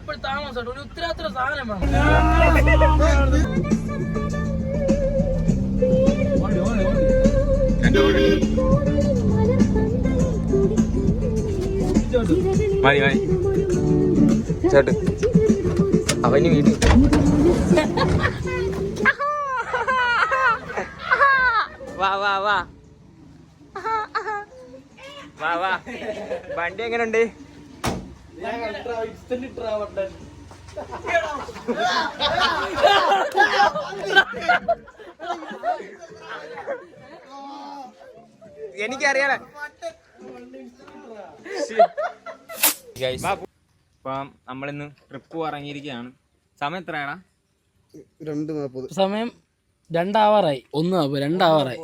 എപ്പോഴും താമസം ഒരു ഉത്തരവാദിത്ത സാധനം വേണം. മതി മതി ചേട്ട് അവന് വീട്ടിൽ വാ വാ വാ വാ വാ. വണ്ടി എങ്ങനെയുണ്ട്? എനിക്കറിയാലോ. അപ്പം നമ്മളിന്ന് ട്രിപ്പ് ഇറങ്ങിയിരിക്കുകയാണ്. സമയം എത്രയാടാ? 2:40. സമയം 2:02 2:02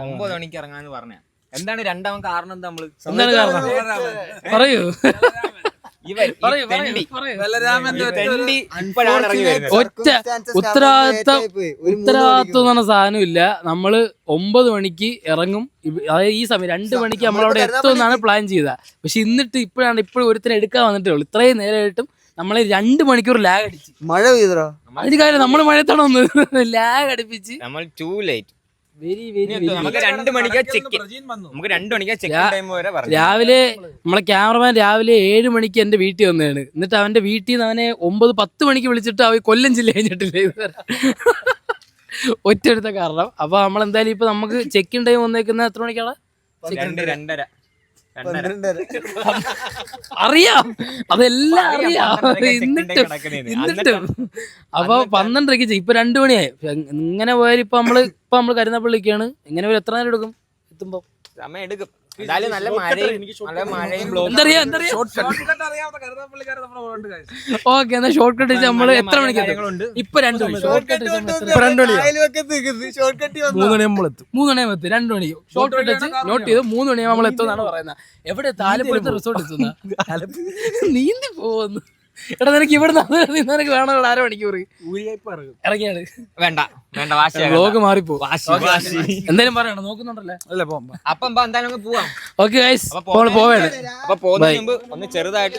9 മണിക്ക് ഇറങ്ങാന്ന് പറഞ്ഞ. എന്താണ് 2 കാരണം? എന്താ നമ്മള് എന്താണ് കാരണം? പറയൂ. ഒറ്റ ഉത്തരവാദിത്വം എന്ന് പറഞ്ഞ സാധനം ഇല്ല. നമ്മള് 9 മണിക്ക് ഇറങ്ങും. അതായത് ഈ സമയം 2 മണിക്ക് നമ്മളവിടെ എത്തുമെന്നാണ് പ്ലാൻ ചെയ്തത്. പക്ഷെ ഇപ്പോഴും ഒരുത്തിനെ എടുക്കാൻ വന്നിട്ടേ ഉള്ളൂ. ഇത്രയും നേരമായിട്ടും നമ്മളെ 2 മണിക്കൂർ ലാഗ് അടിച്ച്. മഴ പെയ്തോ? അതിന് കാര്യം നമ്മള് മഴയത്താണോ ഒന്ന് ലാഗ് അടുപ്പിച്ച്. നമ്മൾ ടൂ ലേറ്റ്. നമുക്ക് 2 മണിക്കാ ചെക്ക് ടൈം വരെ പറഞ്ഞു. രാവിലെ നമ്മളെ ക്യാമറമാൻ രാവിലെ 7 മണിക്ക് എന്റെ വീട്ടിൽ വന്നതാണ്. എന്നിട്ട് അവന്റെ വീട്ടിൽ നിന്ന് അവനെ 9-10 മണിക്ക് വിളിച്ചിട്ട് അവ കൊല്ലം ജില്ല കഴിഞ്ഞിട്ടില്ല ഒറ്റ കാരണം. അപ്പൊ നമ്മളെന്തായാലും ഇപ്പൊ നമുക്ക് ചെക്കിൻ ടൈം വന്നേക്കുന്ന എത്ര മണിക്കാണ്? 2:30. അറിയാം, അതെല്ലാം അറിയാം. എന്നിട്ടും അപ്പൊ 12:30 ഇപ്പൊ 2 മണിയായി. ഇങ്ങനെ പോയാലും ഇപ്പൊ നമ്മള് കരുനാഗപ്പള്ളിക്കാണ്. ഇങ്ങനെ പോയാൽ എത്ര നേരം എടുക്കും എത്തുമ്പോ? സമയം എടുക്കും. എന്തായാലും നല്ല മഴയും ഓക്കെ. എന്നാ ഷോർട്ട് കട്ട് നമ്മള് എത്ര മണിക്ക് ഇപ്പൊ 2 മണി. ഷോർട്ട് കട്ട് 3 മണിയാകുമ്പോൾ എത്തും. 3 മണിയാകുമ്പോൾ എത്തും. 2 മണി ഷോർട്ട് കട്ട് വെച്ച് നോട്ട് ചെയ്ത് 3 മണിയാകുമ്പോൾ നമ്മൾ എത്തുമെന്നാണ് പറയുന്നത്. എവിടെ? ആലപ്പുഴത്തെ റിസോർട്ട് എത്തുന്ന നീന്തി പോകുന്നു. എടാ നിനക്ക് ഇവിടെ നിനക്ക് വേണോ 1/2 മണിക്കൂർ ഇറങ്ങിയാണ്? വേണ്ട വ്ലോഗ് മാറിപ്പോ. എന്തായാലും പറയണം, നോക്കുന്നുണ്ടല്ലേ? അപ്പം എന്തായാലും പോവാം. ഓക്കെ ഗൈസ്, പോവേണ്ട. അപ്പൊ പോകുന്നതിന് മുമ്പ് ഒന്ന് ചെറുതായിട്ട്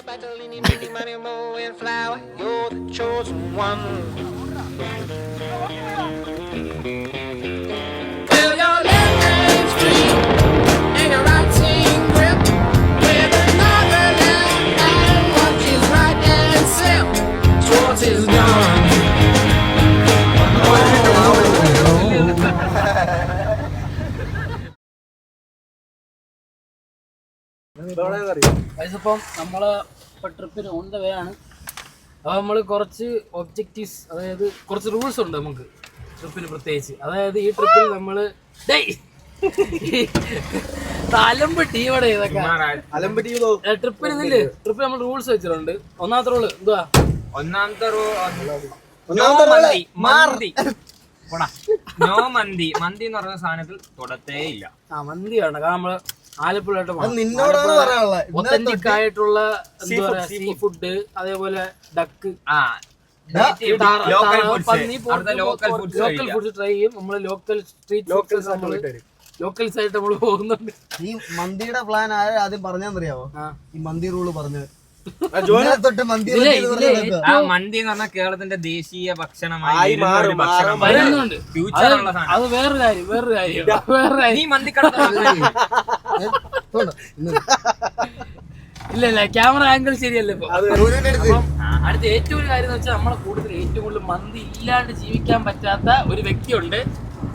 ഇപ്പം നമ്മള് ട്രിപ്പിന് ഓൺ ദ വേ ആണ്. അപ്പോൾ നമ്മൾ കുറച്ച് ഒബ്ജക്റ്റീവ്സ്, അതായത് കുറച്ച് റൂൾസ് ഉണ്ട് നമുക്ക് ട്രിപ്പിന് പ്രത്യേകിച്ച്. അതായത് ഈ ട്രിപ്പിൽ നമ്മള് ട്രിപ്പിൽ നമ്മൾ റൂൾസ് വെച്ചിട്ടുണ്ട്. ഒന്നാമത്തെ റൂള് എന്തുവാ? നോ മന്തി എന്ന് പറയുന്ന സാധനത്തിൽ തൊടത്തേ ഇല്ല. മന്തി വേണ്ട. കാരണം നമ്മള് ആലപ്പുഴയായിട്ട് ഒത്തന്റിക് ആയിട്ടുള്ള എന്താ പറയാ സീ ഫുഡ്, അതേപോലെ ഡക്ക്, ലോക്കൽ ഫുഡ്സ് ട്രൈ ചെയ്യും. നമ്മള് ലോക്കൽ സ്ട്രീറ്റ് ലോക്കൽസ് ആയിട്ട് നമ്മള് പോകുന്നുണ്ട്. ഈ മന്തിയുടെ പ്ലാൻ ആദ്യം പറഞ്ഞാന്നറിയാവോ? ഈ മന്തി റൂള് പറഞ്ഞത് മന്തി എന്ന് പറഞ്ഞാൽ കേരളത്തിന്റെ ദേശീയ ഭക്ഷണമായി വരുന്നുണ്ട്. അത് വേറൊരു കാര്യം. നീ മന്തിക്കട ഇല്ല, ക്യാമറ ആംഗിൾ ശരിയല്ല. ഇപ്പൊ അടുത്ത ഏറ്റവും ഒരു കാര്യം എന്ന് വെച്ചാൽ നമ്മളെ കൂടുതൽ ഏറ്റവും കൂടുതൽ മന്തി ഇല്ലാണ്ട് ജീവിക്കാൻ പറ്റാത്ത ഒരു വ്യക്തിയുണ്ട്.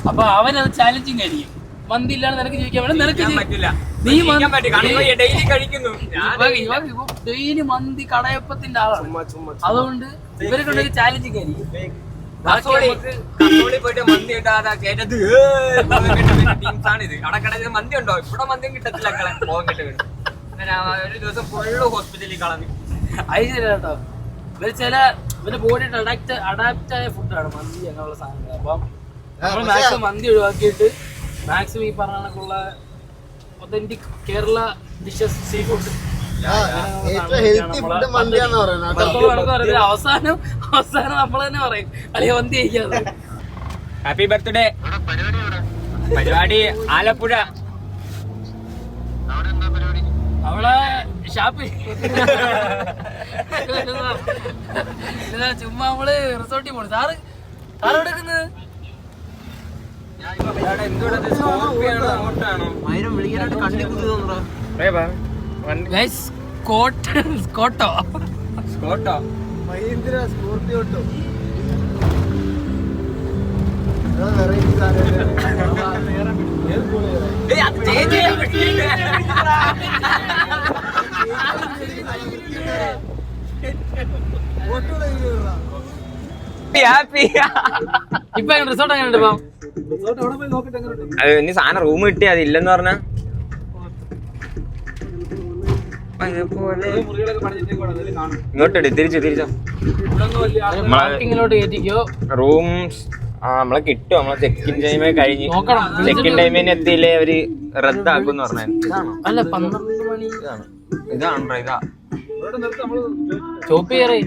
അപ്പൊ അവനത് ചാലഞ്ചിങ് ആയിരിക്കും. മന്തി ഇല്ലാണ്ട് നിനക്ക് ജീവിക്കാൻ പറ്റില്ല. ഡെയിലി മന്തി കടയപ്പത്തിന്റെ ആളാണ്. അതുകൊണ്ട് ഇവരെ കൊണ്ടൊരു ചാലഞ്ചിങ് ആയിരിക്കും. പോയിട്ട് മന്തി കിട്ടാതെ കേട്ടത് ടീംസാണിത്. അവിടെ കിടന്ന് മന്തി ഉണ്ടോ? ഇവിടെ മന്തിയും കിട്ടത്തില്ല. ഒരു ദിവസം ഫുള്ള് ഹോസ്പിറ്റലിൽ കളഞ്ഞു. അത് ശരി കേട്ടോ. ഇവരുടെ ബോഡിയുടെ അഡാപ്റ്റ് ആയ ഫുഡാണ് മന്തി അങ്ങനെയുള്ള സാധനങ്ങൾ. അപ്പം നമ്മൾ മാക്സിമം മന്തി ഒഴിവാക്കിയിട്ട് മാക്സിമം ഈ പറഞ്ഞ കണക്കുള്ള authentic Kerala dishes, seafood, അവസാനം നമ്മൾ തന്നെ പറയും അല്ലെങ്കിൽ മന്തി കഴിക്കാതെ. Happy birthday. പരിപാടി ആലപ്പുഴ. അവളെ ഷാപ്പിൽ ചുമ്മാ നമ്മള് റിസോർട്ടിൽ പോണു. സാറ് എടുക്കുന്നത് സ്കോട്ടോ മഹീന്ദ്ര സ്കോർപിയോ ഇപ്പൊ റിസോർട്ട് എങ്ങനെയുണ്ട് ഇപ്പം? അത് ഇനി സാധനം റൂം കിട്ടിയാ അതില്ലെന്ന് പറഞ്ഞ ഇങ്ങോട്ടെടു തിരിച്ചോ പാർക്കിങ്ങിലോട്ട് കയറ്റിക്കോ. റൂംസ് നമ്മളെ കിട്ടും. നമ്മളെ ചെക്കിൻ ടൈം കഴിഞ്ഞ് നോക്കണം. ചെക്കിൻ ടൈമിന് എത്തിയില്ലേ അവര് റദ്ദാക്കും പറഞ്ഞു. ഇതാണോ? അല്ല 12 മണി ഇതാണോ? ഇതാ ചോപ്പ് കയറി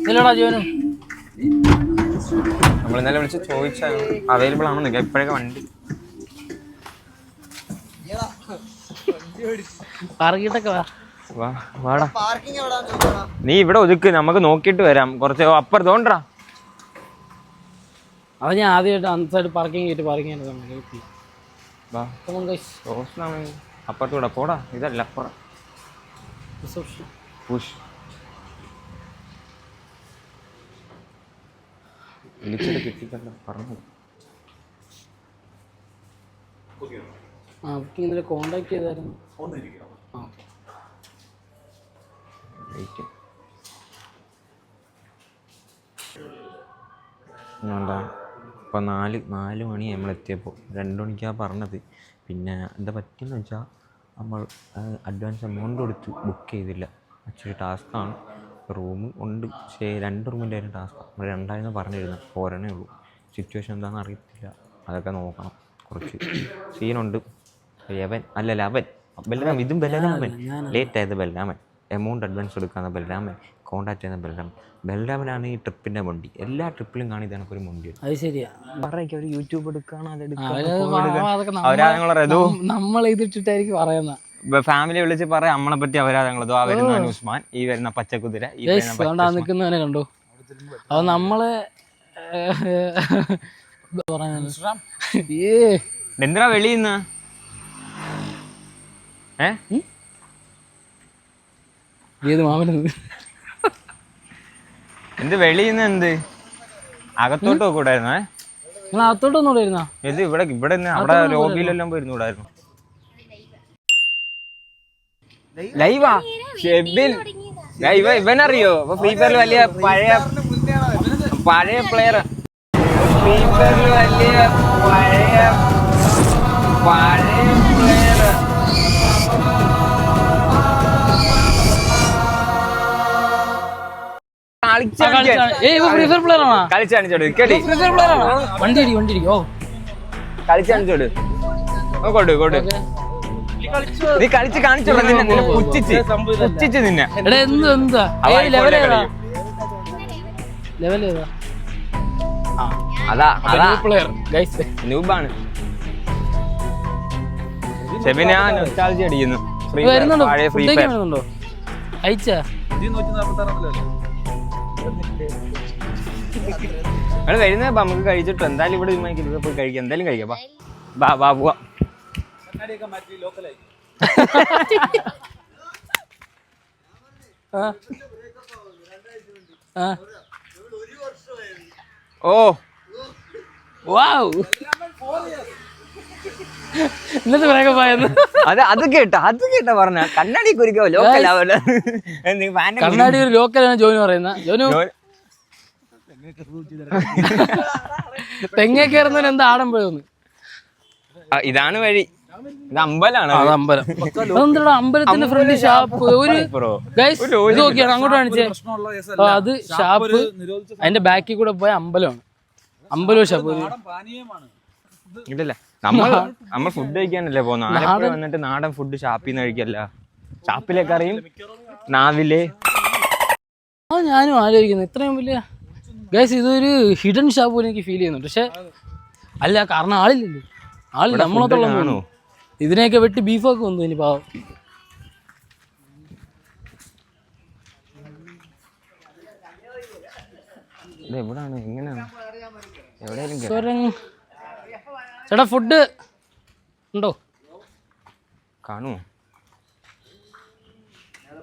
ഇല്ലടാ ജീവനു. നമ്മൾ ഇന്നലെ വിളിച്ച് ചോദിച്ചാൽ അവൈലബിൾ ആണോ നിൽക്കാം ഇപ്പോഴൊക്കെ വണ്ടി പറകിട്ടൊക്കെ വാടാ. പാർക്കിംഗ് എവിടാന്ന് ചോദിക്കണം. നീ ഇവിടെ ഒതുക്ക്, നമുക്ക് നോക്കിയിട്ട് വരാം. കുറച്ച് അപ്പുറത്ത് തോണ്ടാ. അത് ഞാൻ ആദ്യമായിട്ട് അന്നത്തെ പാർക്കിംഗ് ചെയ്തിട്ട് പാർക്കിംഗ് അപ്പുറത്തൂടെ പോടാ. ഇതല്ല അപ്പുറം പുഷ് വിളിച്ചിട്ട് കിട്ടിക്കണ്ട പറഞ്ഞു. ഇന്നലെ കോണ്ടാക്ട് ചെയ്തായിരുന്നു. ഇപ്പം 4 മണി നമ്മൾ എത്തിയപ്പോൾ 2 മണിക്കാണ് പറഞ്ഞത്. പിന്നെ എന്താ പറ്റിയെന്ന് വെച്ചാൽ നമ്മൾ അഡ്വാൻസ് എമൗണ്ട് കൊടുത്ത് ബുക്ക് ചെയ്തില്ല. ആക്ച്വലി ടാസ്ക്കാണ്. റൂം ഉണ്ട്, പക്ഷേ 2 റൂമിൻ്റെ ആയിരുന്നു ടാസ്ക്കാണ്. നമ്മൾ 2 പറഞ്ഞിരുന്നു, പോരണേ ഉള്ളൂ. സിറ്റുവേഷൻ എന്താണെന്ന് അറിയത്തില്ല, അതൊക്കെ നോക്കണം. കുറച്ച് സീനുണ്ട്. ബലരാമൻ ഇതും ബലരാമൻ ലേറ്റ് ആയത് ബലരാമൻ. എമൗണ്ട് അഡ്വാൻസ് കൊടുക്കാന്ന് ബലരാമൻ. കോൺടാക്ട് ചെയ്യുന്ന ബലരാമനാണ് ഈ ട്രിപ്പിൻ്റെ വണ്ടി. എല്ലാ ട്രിപ്പിലും കാണി ഇതാണ് ഒരു വണ്ടി. അത് ശരിയാ. പറയൊക്കെ അവർ യൂട്യൂബ് എടുക്കുകയാണ്, നമ്മൾ ഇതിട്ടിട്ടായിരിക്കും പറയുന്നത്. ഫാമിലി വിളിച്ച് പറയാം നമ്മളെ പറ്റി. അവരാതങ്ങളതോ ആ വരുന്ന ഉസ്മാൻ, ഈ വരുന്ന പച്ചക്കുതിര, ഈ നിൽക്കുന്നവനെ കണ്ടു. അത് നമ്മള് എന്തിനാ വെളിയിന്ന് ഏത് മാമനെന്ന് എന്ത് വെളിയിന്ന്? എന്ത് അകത്തോട്ട് നോക്കൂടായിരുന്നോ? നിങ്ങൾ അകത്തോട്ടൊന്നും കൂടായിരുന്നോ? ഇത് ഇവിടെ അവിടെ ലോബിയിലെല്ലാം പോയിരുന്നൂടായിരുന്നു. ലൈവാ ഇവനറിയോ? ഫ്രീ ഫയറിൽ വലിയ പഴയ പ്ലെയർ. ഫ്രീ ഫയറിൽ വലിയ പഴയ പ്ലെയർ. കളിച്ചാണിച്ചോട് കളിച്ചാണിച്ചോട് കൊട് നീ കളിച്ച് കാണിച്ചോളൂ. നിന്നെ പുച്ഛിച്ച് നിന്നെ നൂബാണ്. ഷെബിനാ നൊസ്റ്റാൾജി അടിക്കുന്നു. വരുന്ന നമുക്ക് കഴിച്ചിട്ട് എന്തായാലും ഇവിടെ പോയി കഴിക്കാം. എന്തായാലും കഴിക്കാം. ബാ പോവാ. ഓ അത് കേട്ടാ പറഞ്ഞ കണ്ണാടി കുരിക്കോ ലോക്കൽ. കണ്ണാടി ഒരു ലോക്കലാണ് ജോനു പറയുന്ന. ജോനു തെങ്ങ കയറുന്നവന് എന്താ ആടമ്പോഴൊന്ന്. ഇതാണ് വഴി. ഇത് അമ്പലാണ്. അമ്പലം. അമ്പലത്തിന്റെ ഫ്രണ്ട് ഷാപ്പ്. നോക്കിയാണ് അങ്ങോട്ട് കാണിച്ചേ. അത് ഷാപ്പ്. അതിന്റെ ബാക്കിൽ കൂടെ പോയ അമ്പലമാണ്. അമ്പലവും ഷാപ്പ്. ഇതല്ല നമ്മൾ ഫുഡ് കഴിക്കാനല്ലേ പോകുന്നത്. ആലപ്പുഴ വന്നിട്ട് നാടൻ ഫുഡ് ഷാപ്പിൽ നിന്ന് കഴിക്കല്ല. ഷാപ്പിലേക്ക് അറിയും നാവിലെ. ഞാനും ആലോചിക്കുന്നു ഇത്രയും വലിയ ഗൈസ് ഇതൊരു ഹിഡൻ ഷാപ്പ് പോലെ എനിക്ക് ഫീൽ ചെയ്യുന്നുണ്ട്. പക്ഷെ അല്ല, കാരണം ആളില്ലല്ലോ. ആളില്ല. നമ്മളൊക്കെയുള്ളൂ. ഇതിനെയൊക്കെ വെട്ടി ബീഫൊക്കെ വന്നു. ഇനി പാവം ഇത് എവിടാണ് എങ്ങനെയാണ് എവിടെയെങ്കിലും ചേട്ടാ ഫുഡ് ഉണ്ടോ? കാണുമോ?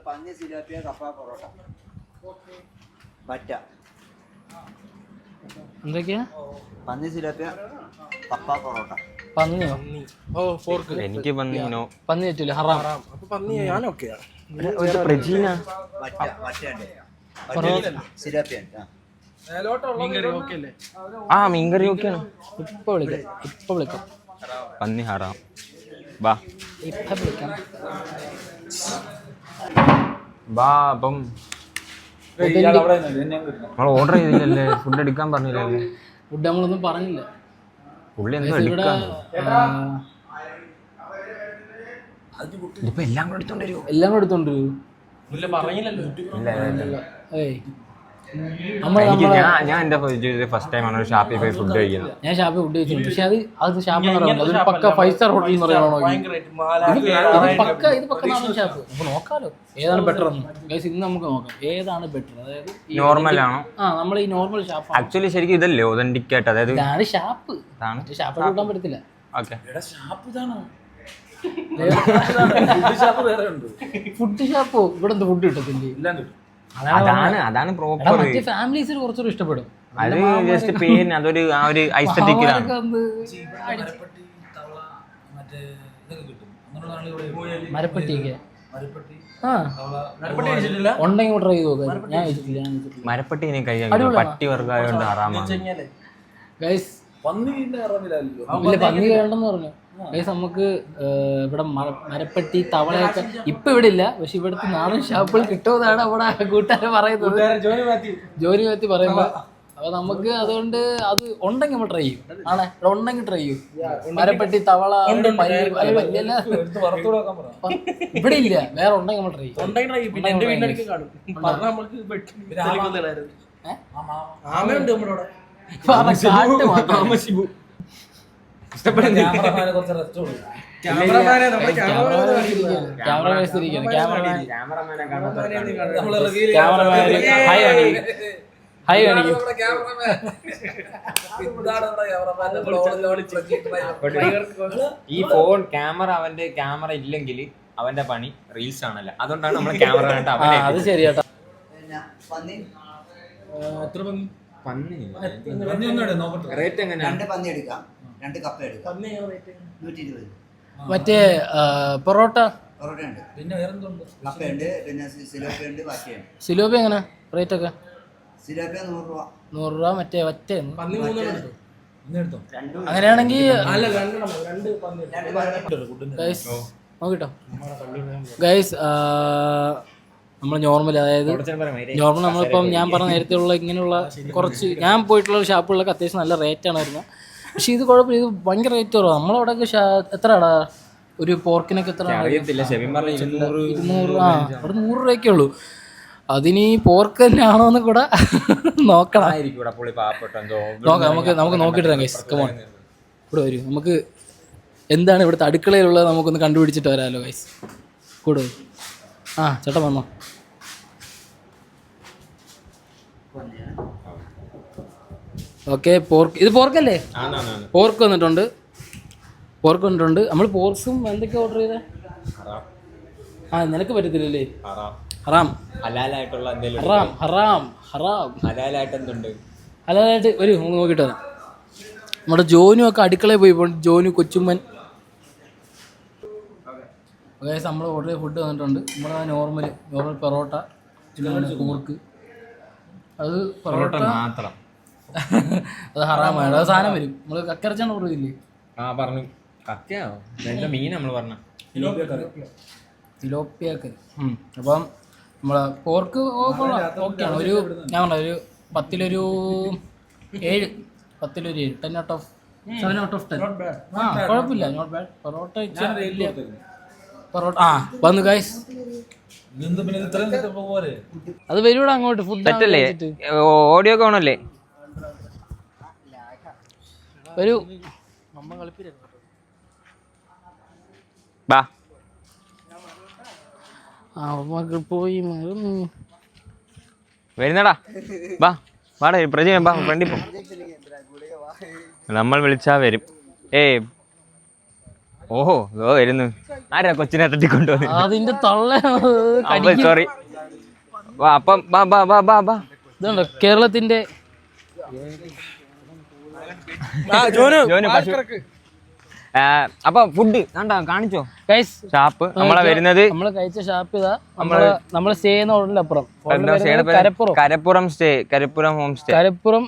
പന്നി സിലോപ്പിയ കപ്പ പൊറോട്ട പറ്റ എന്തൊക്കെയാ? പന്നി സിലോപ്പിയ കപ്പ പൊറോട്ട. പന്നിയോ? എനിക്ക് പന്നിനോ പന്നി പറ്റൂല, ഹറാം. പ്രജീന സിലോപ്പിയ ആ മീൻകറി ഓക്കെയാണ്. ഇപ്പൊ വിളിക്കാം. പന്നി ഹറാം. ബാ ഇപ്പൊ വിളിക്കാം. അപ്പം നമ്മൾ ഓർഡർ ചെയ്തില്ലല്ലേ? ഫുഡ് എടുക്കാൻ പറഞ്ഞില്ലല്ലേ? ഫുഡ് നമ്മളൊന്നും പറഞ്ഞില്ല. പുള്ളി ഒന്നും ഇവിടെ എടുക്കാൻ ഇതിപ്പോ എല്ലാം കൂടെ എടുത്തോണ്ട് വരുമോ? എല്ലാം കൂടെ എടുത്തോണ്ട് വരൂ. ഏയ് ഞാൻ എന്റെ ജീവിതത്തിൽ ഫസ്റ്റ് ടൈം ആണ് ഒരു ഷാപ്പിൽ പോയി ഫുഡ് കഴിക്കുന്നത്. ഞാൻ ഷാപ്പിൽ ഫുഡ് കഴിച്ചിട്ടുണ്ട്. പക്ഷെ അത് ഷാപ്പ് അതൊരു പക്ക 5 സ്റ്റാർ ഹോട്ടൽ എന്ന് പറയണോ? ഇത് പക്ക നാടൻ ഷാപ്പ്. നമുക്ക് നോക്കാലോ ഏതാണ് ബെറ്റർ എന്ന്. ഗൈസ് ഇന്ന് നമുക്ക് നോക്കാം ഏതാണ് ബെറ്റർ. അതായത് നോർമൽ ആണോ? നമ്മൾ ഈ നോർമൽ ഷാപ്പ് ആക്ച്വലി ശരിക്കും ഇതല്ലേ ഒതന്റിക് ആയിട്ട്, അതായത് ഇതാണ് ഷാപ്പ്. ഷാപ്പ് കൂട്ടാൻ പറ്റത്തില്ല. ഓക്കെ ഫുഡ് ഷാപ്പോ ഇവിടെ എന്ത് ഫുഡ് കിട്ടത്തില്ലേ? അതാണ് പ്രോപ്പർ. ഫാമിലീസിന് കുറച്ചുകൂടി ഇഷ്ടപ്പെടും. അത് ജസ്റ്റ് പേരിന് അതൊരു ആ ഒരു ഐസ്തറ്റിക്കിലാണ്. മരപ്പട്ടിയൊക്കെ ഉണ്ടെങ്കിൽ ട്രൈ ചെയ്ത് നോക്കാം. ഞാൻ കഴിച്ചിട്ടില്ല. മരപ്പട്ടി എനിക്ക് കഴിക്കാൻ പട്ടി വർഗ്ഗമായോണ്ട് ആറാമാണ്. ഗൈസ് പന്നി വേണ്ടെന്ന് പറഞ്ഞു. ഗൈസ് നമുക്ക് ഇവിടെ മരപ്പട്ടി തവളയൊക്കെ ഇപ്പൊ ഇവിടെ ഇല്ല. പക്ഷെ ഇവിടുത്തെ നാടൻ ഷാപ്പുകൾ കിട്ടുമെന്നാണ് അവിടെ കൂട്ടുകാരൻ പറയുന്നത്. ജോലി മാറ്റി പറയുമ്പോ അപ്പൊ നമുക്ക് അതുകൊണ്ട് അത് ഉണ്ടെങ്കിൽ നമ്മൾ ട്രൈ ചെയ്യും. ആണേ ഇവിടെ ഉണ്ടെങ്കിൽ ട്രൈ ചെയ്യും. മരപ്പട്ടി തവള ഇവിടെ ഇല്ല, വേറെ ഉണ്ടെങ്കിൽ നമ്മൾ ട്രൈ ചെയ്യും. ഈ ഫോൺ ക്യാമറ അവന്റെ ക്യാമറ ഇല്ലെങ്കിൽ അവന്റെ പണി റീൽസ് ആണല്ലോ. അതുകൊണ്ടാണ് നമ്മൾ ക്യാമറ അത് ശരിയാട്ടോ. റേറ്റ് എങ്ങനെയാണ്? 2 പന്നി എടുക്കാം, 2 കപ്പ എടുക്കാം. 120. മറ്റേ പൊറോട്ട പൊറോട്ടയുണ്ട്, പിന്നെ വേറെന്തുണ്ട്? കപ്പയുണ്ട്, പിന്നെ സിലോപ്പിയ ഉണ്ട്, ബാക്കിയുണ്ട്. സിലോപ്പി എങ്ങനെ റേറ്റ് ഒക്കെ? സിലോപ്പിയ 100 രൂപ. 100 രൂപ. മറ്റേ ഒറ്റ അങ്ങനെയാണെങ്കിൽ നോക്കിട്ടോ ഗൈസ്. നമ്മൾ നോർമൽ, അതായത് നോർമൽ നമ്മളിപ്പം ഞാൻ പറഞ്ഞ നേരത്തെയുള്ള ഇങ്ങനെയുള്ള കുറച്ച് ഞാൻ പോയിട്ടുള്ള ഷാപ്പുകളിലൊക്കെ അത്യാവശ്യം നല്ല റേറ്റാണ് വരുന്നത്. പക്ഷെ ഇത് കുഴപ്പമില്ല, ഇത് ഭയങ്കര റേറ്റ് കുറവാണ്. നമ്മളവിടെയൊക്കെ എത്രയാടാ ഒരു പോർക്കിനൊക്കെ എത്ര? 200. ആ അവിടെ 100 രൂപയ്ക്കേ ഉള്ളൂ. അതിന് പോർക്ക് തന്നെയാണോ എന്ന് കൂടെ നോക്കണം. നമുക്ക് നോക്കിയിട്ട് ഗൈസ്. കമോൺ ഇവിടെ വരും. നമുക്ക് എന്താണ് ഇവിടുത്തെ അടുക്കളയിലുള്ളത് നമുക്കൊന്ന് കണ്ടുപിടിച്ചിട്ട് വരാമല്ലോ ഗൈസ്. കൂടെ ആ ചേട്ടൻ വന്നോ. ഓക്കെ പോർക്ക്, ഇത് പോർക്കല്ലേ? പോർക്ക് വന്നിട്ടുണ്ട്. നമ്മൾ പോർക്സും എന്തൊക്കെ ഓർഡർ ചെയ്തേ? നിനക്ക് പറ്റത്തില്ലല്ലേ? ഹറാം ഹലാലായിട്ട് വരൂ, നമുക്ക് നോക്കിയിട്ട് വരാം. നമ്മുടെ ജോനു ഒക്കെ അടുക്കളയിൽ പോയി. ജോനു കൊച്ചുമ്മൻ നമ്മൾ ഓർഡർ ചെയ്ത ഫുഡ് വന്നിട്ടുണ്ട്. നമ്മുടെ നോർമൽ പൊറോട്ട, പോർക്ക്. അത് പൊറോട്ട മാത്രം. അത് ഹറാമാണ്. അത് സാധനം വരും. നമ്മൾ കക്കറച്ചാണ് ഓർഡർ ചെയ്തില്ലേ? പറഞ്ഞു മീൻ നമ്മൾ പറഞ്ഞ തിലോപ്പിയാക്കറി. അപ്പം നമ്മളെ പോർക്ക് ഓക്കെയാണ്. ഒരു ഞാൻ പറഞ്ഞ ഒരു 10-1 7. 10-1 7. 10 out of 7 out of 10. കുഴപ്പമില്ല, നോട്ട് ബാഡ്. പൊറോട്ട പൊറോട്ട വന്നു ഗൈസ്. അത് വരൂടെ അങ്ങോട്ട്. ഫുഡ് ഓഡിയോ ഒക്കെ ആണല്ലേ? വരൂ, നമ്മ കളിപ്പില്ല. പോയി വരുന്നടാ. ബാ വാടാ പ്രജി ഫ്രണ്ടിൽ പോ. നമ്മൾ വിളിച്ചാ വരും. ഓഹോ വരുന്നു. ആരാ കൊച്ചിനെ തട്ടിക്കൊണ്ടുവന്നു? അതിന്റെ തള്ള. സോറി. അപ്പം ഇതുണ്ടോ കേരളത്തിന്റെ അപ്പൊ ഫുഡ് കാണിച്ചോ ഗൈസ്? ഷാപ്പ് നമ്മളെ വരുന്നത്. നമ്മള് കഴിച്ച ഷാപ്പ് ഇതാ. നമ്മള് സ്റ്റേ ചെയ്യുന്ന ഹോട്ടലിന്റെ അപ്പുറം Karappuram stay, Karappuram home stay. Karappuram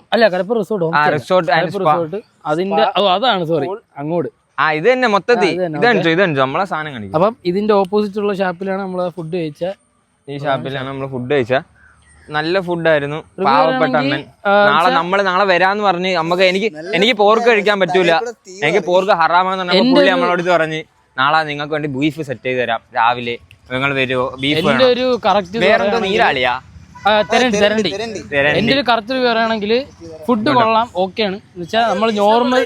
resort resort. അതിന്റെ അതാണ് സോറി അങ്ങോട്ട്. ഇത് തന്നെ മൊത്തത്തിൽ ഇതണിച്ചോ നമ്മളെ സാധനം കാണിക്കും. അപ്പം ഇതിന്റെ ഓപ്പോസിറ്റ് ഉള്ള ഷാപ്പിലാണ് നമ്മള് ഫുഡ് കഴിച്ച. ഈ ഷാപ്പിലാണ് നമ്മള് ഫുഡ് കഴിച്ച. നല്ല ഫുഡായിരുന്നു. പാവപ്പെട്ട അണ്ണൻ. നാളെ വരാന്ന് പറഞ്ഞ് നമുക്ക് എനിക്ക് പോർക്ക് കഴിക്കാൻ പറ്റൂല, എനിക്ക് പോർക്ക് ഹറാമെന്ന് പറഞ്ഞപ്പോ പുള്ളി നമ്മളോട് പറഞ്ഞ് നാളെ നിങ്ങൾക്ക് വേണ്ടി ബീഫ് സെറ്റ് ചെയ്ത് തരാം, രാവിലെ നിങ്ങൾ വരുമോ? ബീഫ് വേറെന്തോ നീരാളിയാ എന്റെ ഒരു കറക്റ്റ് പറയുകയാണെങ്കിൽ ഫുഡ് കൊള്ളാം, ഓക്കെ ആണ്. എന്നുവെച്ചാൽ നമ്മൾ നോർമൽ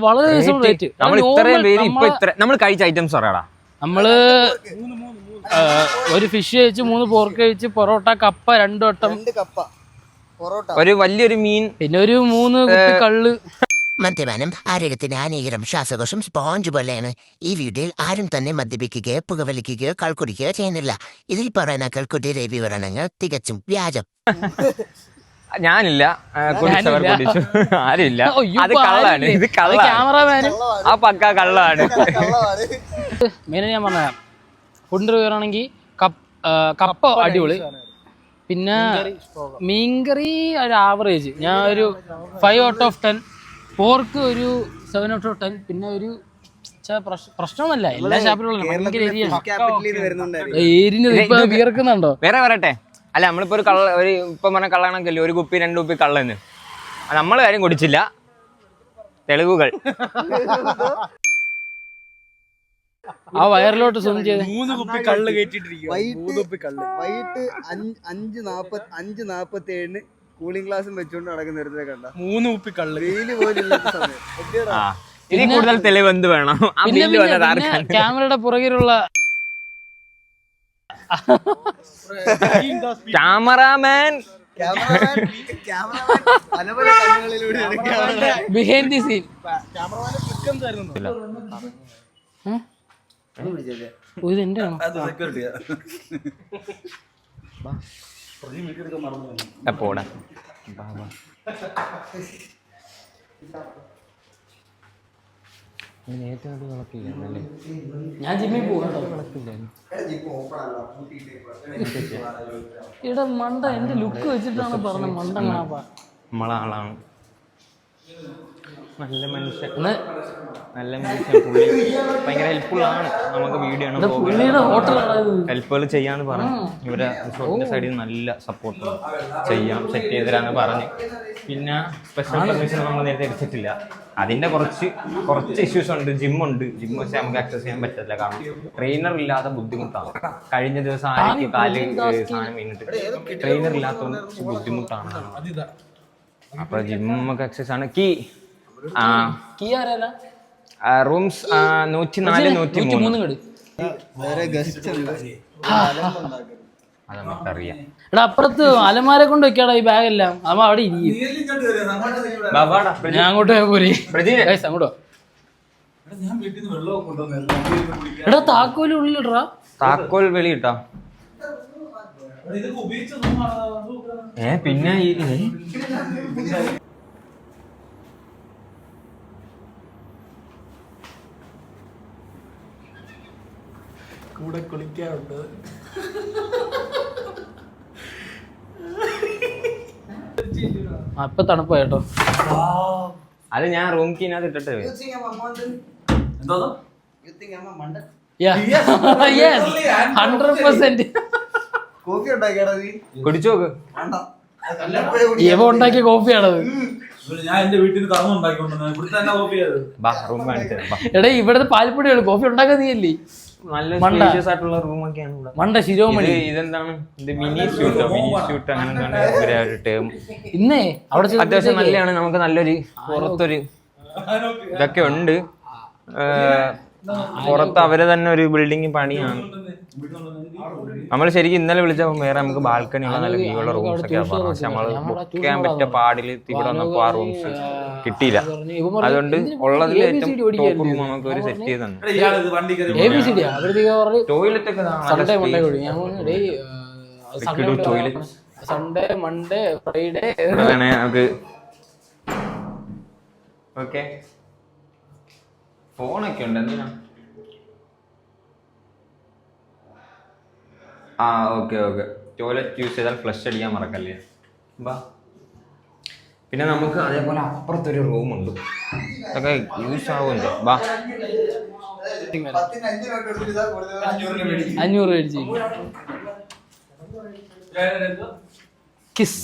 വളരെ റേറ്റ്. നമ്മൾ ഇത്രയും പേര് ഇപ്പൊ നമ്മൾ കഴിച്ച ഐറ്റംസ് പറയാടാ. നമ്മള് ഒരു ഫിഷ് കഴിച്ച് 3 പോർക്ക് കഴിച്ച് പൊറോട്ട, കപ്പ 2 വട്ടം, ഒരു വലിയൊരു മീൻ, പിന്നെ ഒരു 3 കുപ്പി കള്ള്. മദ്യപാനം ആരോഗ്യത്തിന് ഹാനികരം, ശ്വാസകോശം സ്പോഞ്ച് പോലെയാണ്. ഈ വീഡിയോയിൽ ആരും തന്നെ മദ്യപിക്കുകയോ പുകവലിക്കുകയോ കൾക്കുടിക്കുകയോ ചെയ്യുന്നില്ല. ഇതിൽ പറയുന്ന കൾക്കുട്ടിയുടെ വിവരണങ്ങൾ തികച്ചും വ്യാജം. ഞാനില്ല, കുടിച്ചു ആരുമില്ല. അത് കള്ളാണ്, ഇത് ക്യാമറമാനും ആ പക്ക കള്ളാണ്. മെയിൻ ഞാൻ പറഞ്ഞ ഫുഡിന്റെ വിവരമാണെങ്കിൽ കപ്പ അടിപൊളി, പിന്നെ മീൻകറി ഒരു ആവറേജ്, ഞാൻ ഒരു 5 out of 10, പോർക്ക് ഒരു 7 out of 10. പിന്നെ ഒരു പ്രശ്നമൊന്നുമല്ല, എല്ലാ ഷാപ്പിലുള്ള വീർക്കുന്നുണ്ടോ? വേറെ പറയട്ടെ, അല്ല നമ്മളിപ്പോ ഒരു ഇപ്പൊ പറഞ്ഞ കള്ളാണക്കല്ലേ, 1 കുപ്പി 2 കുപ്പി കള്ളന്ന്, നമ്മള് കാര്യം കുടിച്ചില്ല. തെളിവുകൾ ആ വയറിലോട്ട് സൂം ചെയ്ത് 3 കുപ്പി കള്ള് കയറ്റിട്ടിരിക്കും. വൈകിട്ട് 5:47 കൂളിംഗ് ഗ്ലാസും വെച്ചോണ്ട് നടക്കുന്ന നേരത്തെ കണ്ട 3 കുപ്പി കള്ള്. വെയില് പോലുള്ള സമയം. ഇനി കൂടുതൽ തെളിവ് എന്ത് വേണം? ക്യാമറയുടെ പുറകിലുള്ള ക്യാമറാമാൻ പല പല കണ്ണുകളിലൂടെ ബിഹൈൻഡ് ദി സീൻ. ഇത് എന്റെ ആണോ? പോടാ ഞാൻ ജിമ്മിൽ പോകട്ടോ. ഇവിടെ മണ്ട എന്റെ ലുക്ക് വെച്ചിട്ടാണ് പറഞ്ഞത്. മണ്ട നമ്മളെ ആളാണ്, നല്ല മനുഷ്യൻ, പുള്ളി ഭയങ്കര ഹെൽപ്ഫുൾ ആണ്. നമുക്ക് വീഡിയോ ഹെൽപ്പുകൾ ചെയ്യാന്ന് പറഞ്ഞു. ഇവരെ റിസോർട്ടിന്റെ സൈഡിൽ നല്ല സപ്പോർട്ട് ചെയ്യാം, സെറ്റ് ചെയ്ത് തരാന്ന് പറഞ്ഞ്. പിന്നെ സ്പെഷ്യൽ പെർമിഷൻ നമ്മൾ നേരത്തെ എടുത്തിട്ടില്ല. അതിന്റെ കുറച്ച് ഇഷ്യൂസ് ഉണ്ട്. ജിമ്മുണ്ട്, ജിമ്മ് വെച്ചാൽ നമുക്ക് ആക്സസ് ചെയ്യാൻ പറ്റില്ല, കാരണം ട്രെയിനർ ഇല്ലാതെ ബുദ്ധിമുട്ടാണ്. കഴിഞ്ഞ ദിവസം ആയിരിക്കും കാല് സാധനം വീണിട്ട് ട്രെയിനർ ഇല്ലാത്തതുകൊണ്ട് ബുദ്ധിമുട്ടാണ്. അപ്പൊ ജിമ്മൊക്കെ ആക്സസ് ആണ്. റൂംസ് 104, 103. അത് നമുക്കറിയാം. എടാ അപ്പുറത്ത് അലമാരെ കൊണ്ട് വെക്കാടാ ഈ ബാഗെല്ലാം. അവ അവിടെ ഇരിക്കും. ഞാൻ അങ്ങോട്ട് പോയി അങ്ങോട്ടോ. എടാ താക്കോല് ഉള്ളിലിടാ. താക്കോൽ വെളിയിട്ടാ. പിന്നെ കൂടെ കുളിക്കാറുണ്ട്. ഇപ്പൊ തണുപ്പ് കേട്ടോ. അത് ഞാൻ റൂം കീനകത്ത് ഇട്ടിട്ട് കുടിച്ചു നോക്ക്. ഇവ ഉണ്ടാക്കിയ കോഫിയാണത്. എടാ ഇവിടുത്തെ പാൽപ്പൊടിയാണ് കോഫി ഉണ്ടാക്കാൻ നീയല്ലേ. നല്ല സ്പേഷ്യസ് ആയിട്ടുള്ള റൂമൊക്കെയാണ് ഇവിടെ. മണ്ട ശിരോമണി. ഇതെന്താണ്? ഇത് മിനി സ്യൂട്ട് അങ്ങനെ ഒരു ടേം. ഇന്നേ അവിടെ അത്യാവശ്യം നല്ലതാണ്. നമുക്ക് നല്ലൊരു പുറത്തൊരു ഇതൊക്കെ ഉണ്ട്. പുറത്ത് അവര് തന്നെ ഒരു ബിൽഡിംഗ് പണിയാണ്. നമ്മൾ ശരിക്കും ഇന്നലെ വിളിച്ചപ്പോൾ വേറെ നമുക്ക് ബാൽക്കണി ഉള്ള നല്ല വ്യൂ ഉള്ള റൂംസ് ഒക്കെ പറഞ്ഞു. പക്ഷെ നമ്മള് ബുക്ക് ചെയ്യാൻ പറ്റിയ പാടില് ഇവിടെ വന്നപ്പോ ആ റൂംസ് കിട്ടിയില്ല. അതുകൊണ്ട് ഉള്ളതിൽ ഏറ്റവും ടോപ്പ് റൂം നമുക്ക് ഒരു സെറ്റ് ചെയ്ത് തന്നെ. ടോയ്ലറ്റ് ഒക്കെ ടോയ്ലറ്റ് സൺഡേ മൺഡേ ഫ്രൈഡേ നമുക്ക് ഓക്കെ. ഫോണൊക്കെ ഉണ്ട് എന്തിനാ? ആ ഓക്കെ ഓക്കെ. ടോയ്ലറ്റ് യൂസ് ചെയ്താൽ ഫ്ലഷ് അടിക്കാൻ മറക്കല്ലേ. ബാ. പിന്നെ നമുക്ക് അതേപോലെ അപ്പുറത്തൊരു റൂമുണ്ട്, അതൊക്കെ യൂസ് ആവുമല്ലോ. ബാ. 500 മേടിച്ചു കിസ്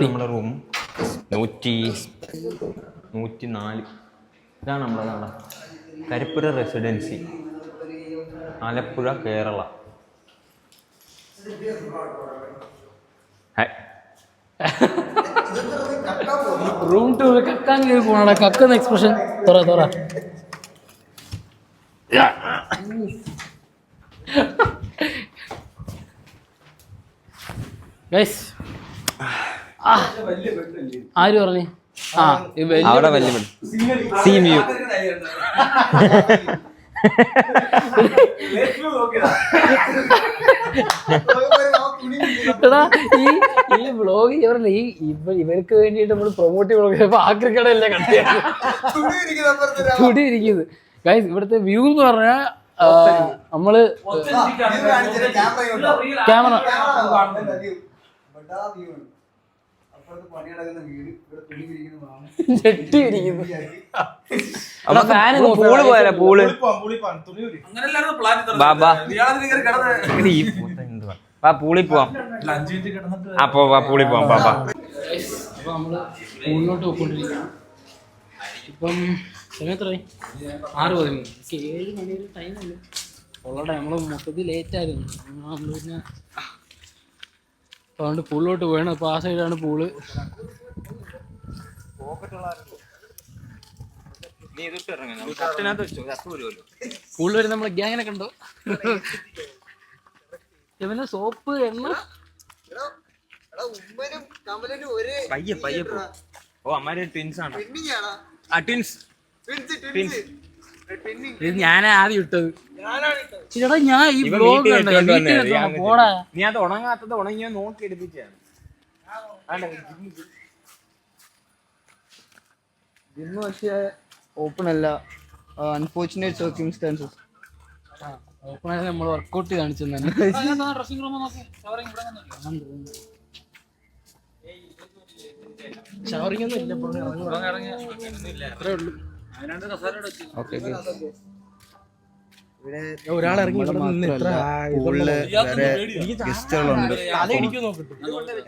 നമ്മുടെ റൂം 104. ഇതാണ് നമ്മുടെ നാട്, Karippura residency, Alappuzha, Kerala. Room tour കക്കാൻ കയറി പോണ കക്കുന്ന എക്സ്പ്രഷൻ തുറ തുറ. ആര് പറഞ്ഞു? അവിടെ വലിയ സീൻ വ്യൂ. എടാ ഈ വ്ളോഗ് ഇവർക്ക് വേണ്ടിയിട്ട് നമ്മൾ പ്രൊമോട്ട് ചെയ്യുമ്പോൾ ആക്രിക്കടയല്ലേ കണ്ടിയാണ് തുടി ഇരിക്കുന്നത്. ഗൈസ് ഇവിടുത്തെ വ്യൂ എന്ന് പറഞ്ഞാൽ നമ്മള് ക്യാമറ പൂള് പോയാലോ? പൂള് പൂളി പോവാം. അപ്പൊ പൂളി പോവാം. പാപ്പാ അപ്പൊ നമ്മള് പൂളിലോട്ട് പോയിക്കൊണ്ടിരിക്കുകയാണ്. ഇപ്പം സമയം എത്രയായി? 6:13. 7 മണിയൊരു ടൈമല്ലേ ഉള്ളടെ. നമ്മള് മൊത്തത്തിൽ ലേറ്റ് ആയിരുന്നു. നമ്മള് പിന്നെ അതുകൊണ്ട് പൂളിലോട്ട് പോയാണ്. അപ്പൊ ആ സൈഡാണ് പൂള്. പൂളിൽ വരെ നമ്മളെ ഗ്യാങ്ങിനെ കണ്ടോ? ഇവന് സോപ്പ് എണ്ണ ഞാനാ ആദ്യം ഇട്ടത്. ചേട്ടാ ഞാൻ ഈ ബ്ലോഗ് പോടാ. നീ അത് ഉണങ്ങാത്തത് ഉണങ്ങിയോ നോക്കി എടുപ്പിച്ചാണ്. ഇന്ന് പക്ഷേ ഓപ്പൺ അല്ല, അൺഫോർച്ചുനേറ്റ് സർക്കംസ്റ്റാൻസസ്. ഓപ്പൺ ആയത് നമ്മൾ വർക്കൗട്ട് കാണിച്ചു തന്നെ. ഷവറിംഗ് ഒന്നും ഇല്ല. ഒരാൾ ഇറങ്ങി ഗസ്റ്റുകളുണ്ട്.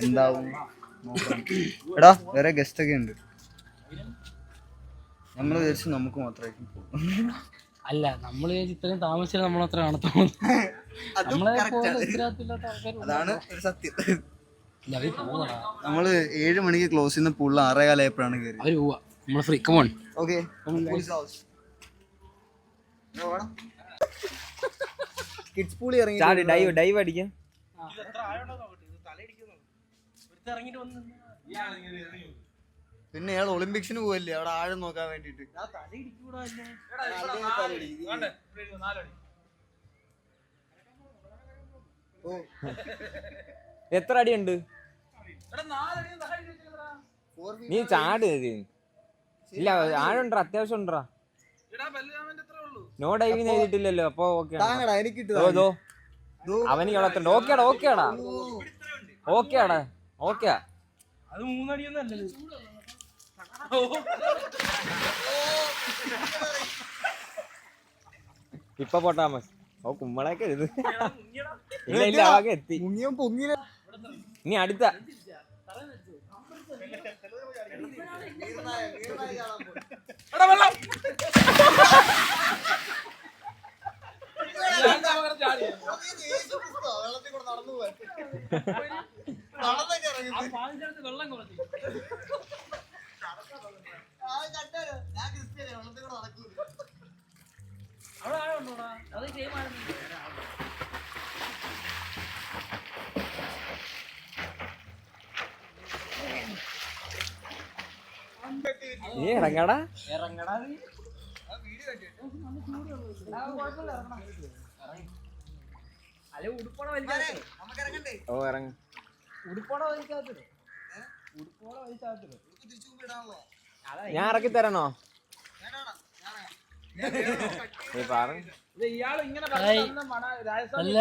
എന്താവും എടാ, വേറെ ഗസ്റ്റ് ഒക്കെ ഉണ്ട്. നമ്മൾ വിചാരിച്ചു നമുക്ക് മാത്രമായിരിക്കും. അല്ല, നമ്മൾ ഇത്രയും താമസിച്ചാൽ നമ്മളത്ര കാണത്തുള്ളൂ. നമ്മളെ ഉത്തരവാദിത്തമില്ലാത്ത ആൾക്കാർ. അതാണ് ഒരു സത്യം. നമ്മള് 7 മണിക്ക് ക്ലോസ് ചെയ്യുന്ന പൂളിൽ 6:15 ആയപ്പോഴാണ് കയറി. അവര് പോവാ. നമ്മള് ഫ്രീ കമോൺ. ഓക്കെ കിഡ്സ് പൂളി ഇറങ്ങി ഡൈവ് അടിക്കാം. പിന്നെ ഇയാൾ ഒളിമ്പിക്സിന് പോവല്ലേ അവിടെ ആഴം നോക്കാൻ വേണ്ടിട്ട്. എത്ര അടിയുണ്ട്? നീ ചാട്. ഇല്ല, ആഴുണ്ടോ? അത്യാവശ്യം ഉണ്ടോ? നോ ഡൈവിങ് ചെയ്തിട്ടില്ലല്ലോ. അപ്പൊ അവന് കളത്തുണ്ട്. ഓക്കേടാ ഓക്കേടാ ഓക്കേടാ ഓക്കെ. അത് 3 അടിയൊന്നും അല്ലത്. ഇപ്പൊ പോട്ടാ മതി. ഓ കുമ്പളൊക്കെ ഇത് ഇല്ല ഇല്ല ആകെ എത്തി. ഇനി അടുത്ത നീ ഇറങ്ങടാ. ഓ ഇറങ്ങ. ഞാൻ ഇറക്കി തരണോ? നല്ല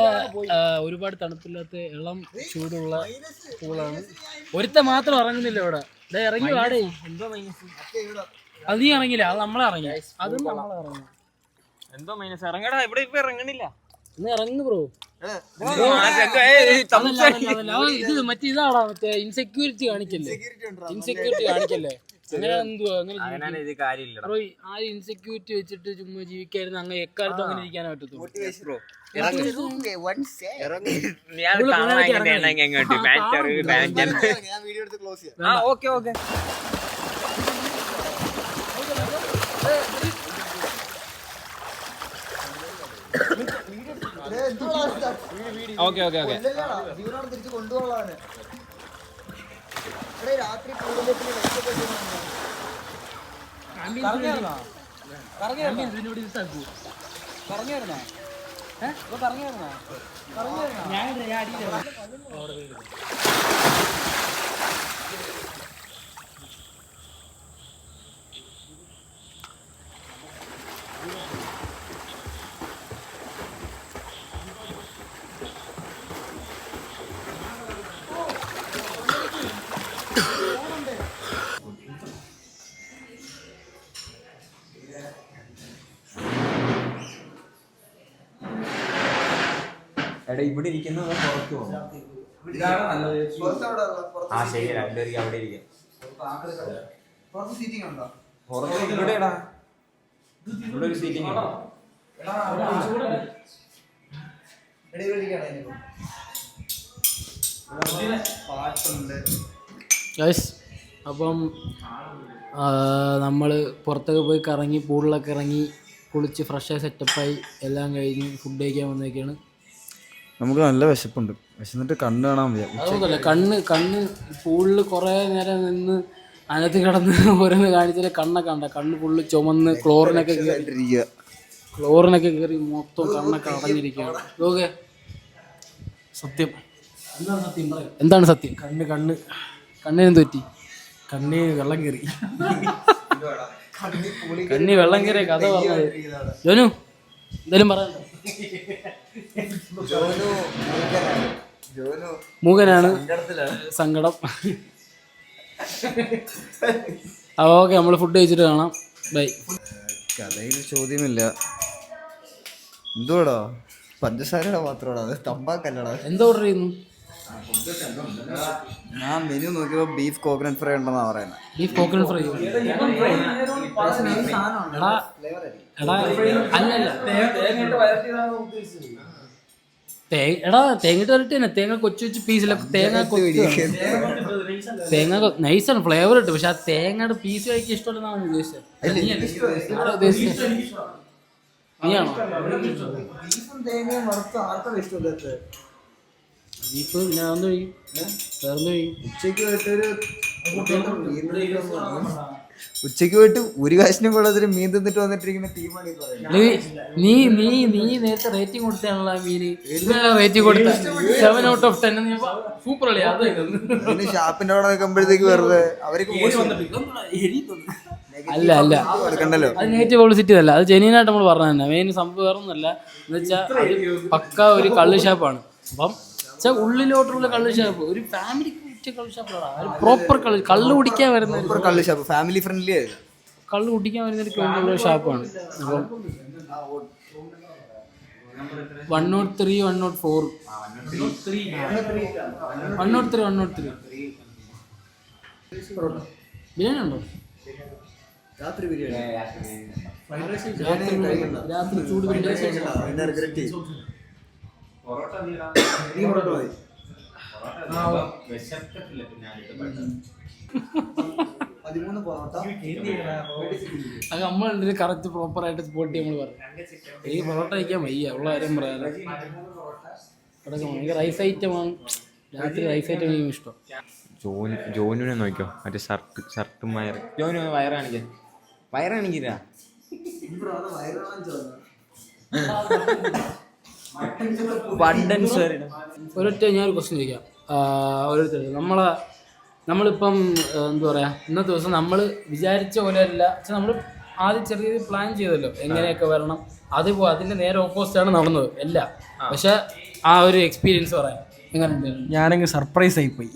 ഒരുപാട് തണുപ്പില്ലാത്ത ഇളം ചൂടുള്ള പൂളാണ്. ഒരുത്ത മാത്രം ഇറങ്ങുന്നില്ല ഇവിടെ. ഇറങ്ങി വാടേ. അത് നീ ഇറങ്ങില്ല, അത് നമ്മളെ ഇറങ്ങി. അതും നമ്മളെ ഇറങ്ങി. എന്തോ മൈനസ് ഇറങ്ങടാ. ഇവിടെ ഇപ്പൊ ഇറങ്ങണില്ല. ഇന്ന് ഇറങ്ങു ബ്രോ. ഇത് മറ്റേ ഇതാടാ, മറ്റേ ഇൻസെക്യൂരിറ്റി കാണിക്കല്ലേ. ഇൻസെക്യൂരിറ്റി കാണിക്കല്ലേ. അങ്ങനെ എന്തുവാ അങ്ങനെ ഇത് കാര്യമില്ല ബ്രോ. ആ ഇൻസെക്യൂരിറ്റി വെച്ചിട്ട് ചുമ്മാ ജീവിക്കായിരുന്നു. അങ്ങനെ എക്കാലത്തും അങ്ങനെ ഇരിക്കാനേ പറ്റത്തുള്ളൂ. Okay okay. Okay okay okay. തിരിച്ചു കൊണ്ടുപോകാൻ രാത്രി എടാ ഇവിടെ ഇരിക്കുന്നത് പുറത്ത് പോകണം. ആ ശരി, രണ്ടുപേർക്ക് അവിടെ ഇരിക്കാം. പുറത്ത് ഇവിടെടാ, ഇവിടെ ഒരു സീറ്റിംഗ് ഉണ്ടോ? അപ്പം നമ്മൾ പുറത്തൊക്കെ പോയി കറങ്ങി, പൂളിലൊക്കെ ഇറങ്ങി കുളിച്ച് ഫ്രഷായി സെറ്റപ്പായി എല്ലാം കഴിഞ്ഞ് ഫുഡ് കഴിക്കാൻ വന്നേക്കാണ്. നമുക്ക് നല്ല വിശപ്പുണ്ട്. വിശന്നിട്ട് കണ്ണ് കാണാൻ വയ്യ. അതുകൊണ്ടല്ല, കണ്ണ് പൂളിൽ കുറേ നേരം നിന്ന് അതിനകത്ത് കിടന്ന് ഓരോന്ന് കാണിച്ചാൽ കണ്ണൊക്കെ ഉണ്ട. കണ്ണ് ഫുള്ള് ചുമന്ന് ക്ലോറിനൊക്കെ കയറി മൊത്തം കണ്ണൊക്കെ അടഞ്ഞിരിക്കുകയാണ്. ഓക്കെ, സത്യം എന്താണ് സത്യം? കണ്ണിനെന്ത് പറ്റി? കണ്ണി വെള്ളം കയറി. കണ്ണി വെള്ളം കയറിയ കഥ പറഞ്ഞത്. ജോനു എന്തായാലും പറയാം. മൂകനാണ്, സങ്കടം. ഓക്കെ, നമ്മൾ ഫുഡ് കഴിച്ചിട്ട് കാണാം. ബൈ. കഥയിൽ ചോദ്യമില്ല. എന്തുവാടാ പഞ്ചസാരയുടെ മാത്രമാടാ, അത് തമ്പാക്കല്ലടാ. എന്താ ഓർഡർ ചെയ്യുന്നു? ഞാൻ മെനു നോക്കിയപ്പോ ബീഫ് കോക്കനട്ട് ഫ്രൈ ഉണ്ടെന്നാ പറയുന്നത്. Beef coconut fry? എടാ തേങ്ങയിട്ട് വരട്ടെ തന്നെ. തേങ്ങ കൊച്ചു കൊച്ചു പീസിലൊക്കെ തേങ്ങ നൈസാണ്, ഫ്ലേവർ ഇട്ട്. പക്ഷെ ആ തേങ്ങയുടെ പീസ് കഴിക്കാൻ ഇഷ്ടമല്ലെന്നാണ് ഉദ്ദേശിച്ചത്. നീയാണോ? ബീഫ് ഞാൻ ഒന്ന് കഴിക്കും, വേറെന്ത് കഴിക്കും. ഉച്ചയ്ക്ക് പോയിട്ട് ഒരു കാശിനും കൊള്ളാത്തൊരു മീൻ തിന്നിട്ട് വന്നിട്ടിരിക്കുന്ന ടീമാണ്. നീ നേരത്തെ റേറ്റിംഗ് കൊടുത്താണല്ലോ ആ മീന്. റേറ്റിംഗ് കൊടുത്ത 7 out of 10. സൂപ്പർ അല്ലേ അത്? ഷാപ്പിന്റെ അവിടെ നിൽക്കുമ്പോഴത്തേക്ക് വെറുതെ അവർക്ക് അല്ല അത് നെഗറ്റീവ് പബ്ലിസിറ്റി അല്ല, അത് ജെന്യൂനായിട്ട് നമ്മൾ പറഞ്ഞു തന്നെ. മെയിൻ സംഭവം വേറെ ഒന്നുമല്ല. എന്ന് വെച്ചാൽ പക്ക ഒരു കള്ള് ഷാപ്പാണ്. അപ്പം ഉള്ളിലോട്ടുള്ള കള്ള് ഷാപ്പ്, ഒരു ഫാമിലിക്ക് കള്ള് ഷാപ്പാണ്. ഒരു പ്രോപ്പർ കള്ള് കുടിക്കാൻ വരുന്ന കള്ള് ഷാപ്പ്, ഫാമിലി ഫ്രണ്ട്ലി കള്ള് കുടിക്കാൻ വരുന്നവർക്ക് വേണ്ടിയുള്ള ഷാപ്പാണ്. അപ്പം 103, 104, 103 ബിരിയാണി ഉണ്ടോ? രാത്രി ബിരിയാണി, രാത്രി ചൂട് ബിരിയാണി. 13 പൊറോട്ട, അത് നമ്മളുണ്ട് കറക്റ്റ് പ്രോപ്പറായിട്ട് സ്പോട്ട് നമ്മൾ പറഞ്ഞു. ഈ പൊറോട്ട കഴിക്കാൻ വയ്യ ഉള്ള കാര്യം പറയാതെ. ഭയങ്കര റൈസ് ഐറ്റമാണ്. രാത്രി റൈസ് ഐറ്റം എനിക്ക് ഇഷ്ടം. ജോനുവിനെ നോക്കിയോ, മറ്റേ ഷർട്ടും വയറ്. ജോനു വയറാണിക്കില്ല. ഒരൊറ്റ ഞാനൊരു ക്വസ്റ്റ്യൻ ചോദിക്കാം ഓരോരുത്തർ. നമ്മളിപ്പം എന്താ പറയുക, ഇന്നത്തെ ദിവസം നമ്മൾ വിചാരിച്ച പോലെ അല്ല. പക്ഷെ നമ്മൾ ആദ്യം ചെറിയ പ്ലാൻ ചെയ്തല്ലോ എങ്ങനെയൊക്കെ വരണം. അതുപോലെ അതിൻ്റെ നേരെ ഓപ്പോസിറ്റാണ് നടന്നത് എല്ലാം. പക്ഷെ ആ ഒരു എക്സ്പീരിയൻസ് പറയാം എങ്ങനെ ഉണ്ടായിരുന്നു? ഞാനങ്ങ് സർപ്രൈസ് ആയി പോയി.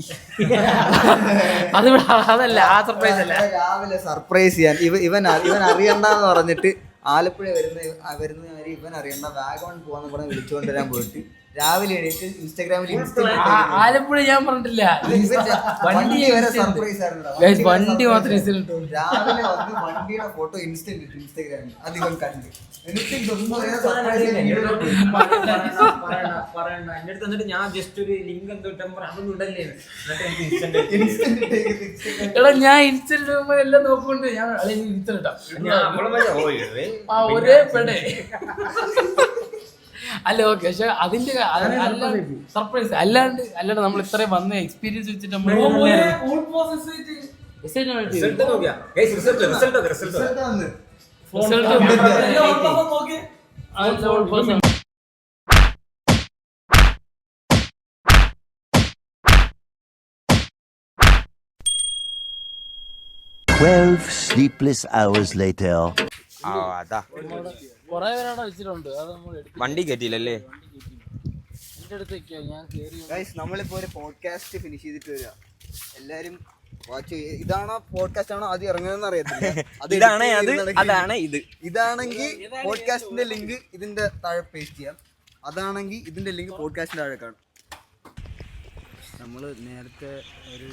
അതല്ല, ആ സർപ്രൈസ് അല്ല. രാവിലെ സർപ്രൈസ് ചെയ്യാൻ ഇവൻ അറിയണ്ടെന്ന് പറഞ്ഞിട്ട് ആലപ്പുഴ വരുന്ന ഇവൻ അറിയണ്ട വാഗമൺ പോകാന്ന് പറഞ്ഞ് വിളിച്ചുകൊണ്ട് വരാൻ പോയിട്ട് രാവിലെ എണീറ്റ് ഇൻസ്റ്റാഗ്രാമിൽ ആലപ്പുഴ ഞാൻ പറഞ്ഞിട്ടില്ല. വണ്ടി വരെ സർപ്രൈസ് ആയിരുന്നു. വണ്ടി മാത്രമേ രാവിലെ വന്ന് വണ്ടിയുടെ ഫോട്ടോ ഇൻസ്റ്റന്റ് ഇട്ടു ഇൻസ്റ്റാഗ്രാമിൽ. അത് ഇവൻ കണ്ട് ഞാൻ ജസ്റ്റ് ഒരു ലിങ്ക് എന്തോ അതൊന്നുണ്ടല്ലേ. എടാ ഞാൻ ഇൻസ്റ്റന്റ് എല്ലാം നോക്കുന്നുണ്ട്. ഞാൻ ഒരേ പെടേ അല്ല. ഓക്കെ, പക്ഷെ അതിന്റെ സർപ്രൈസ് അല്ലാണ്ട് നമ്മൾ ഇത്രയും വന്ന എക്സ്പീരിയൻസ് വെച്ചിട്ട് നമ്മൾ sleepless hours later. അതാ കൊറേ പേരവിടെ വെച്ചിട്ടുണ്ട്. അത് നമ്മൾ വണ്ടി കയറ്റിയില്ലല്ലേ. എന്റെ അടുത്ത് ഞാൻ ഗൈസ്, നമ്മളിപ്പോ ഒരു പോഡ്കാസ്റ്റ് ഫിനിഷ് ചെയ്തിട്ട് വരിക. എല്ലാരും വാച്ച് ഇതാണോ പോഡ്കാസ്റ്റ് ആണോ ആദ്യം ഇറങ്ങുന്നതെന്ന് അറിയത്തില്ല. ഇതാണെങ്കിൽ പോഡ്കാസ്റ്റിന്റെ ലിങ്ക് ഇതിന്റെ താഴെ പേസ്റ്റ് ചെയ്യാം. അതാണെങ്കിൽ ഇതിന്റെ ലിങ്ക് പോഡ്കാസ്റ്റിന്റെ താഴെ കാണും. നമ്മൾ നേരത്തെ ഒരു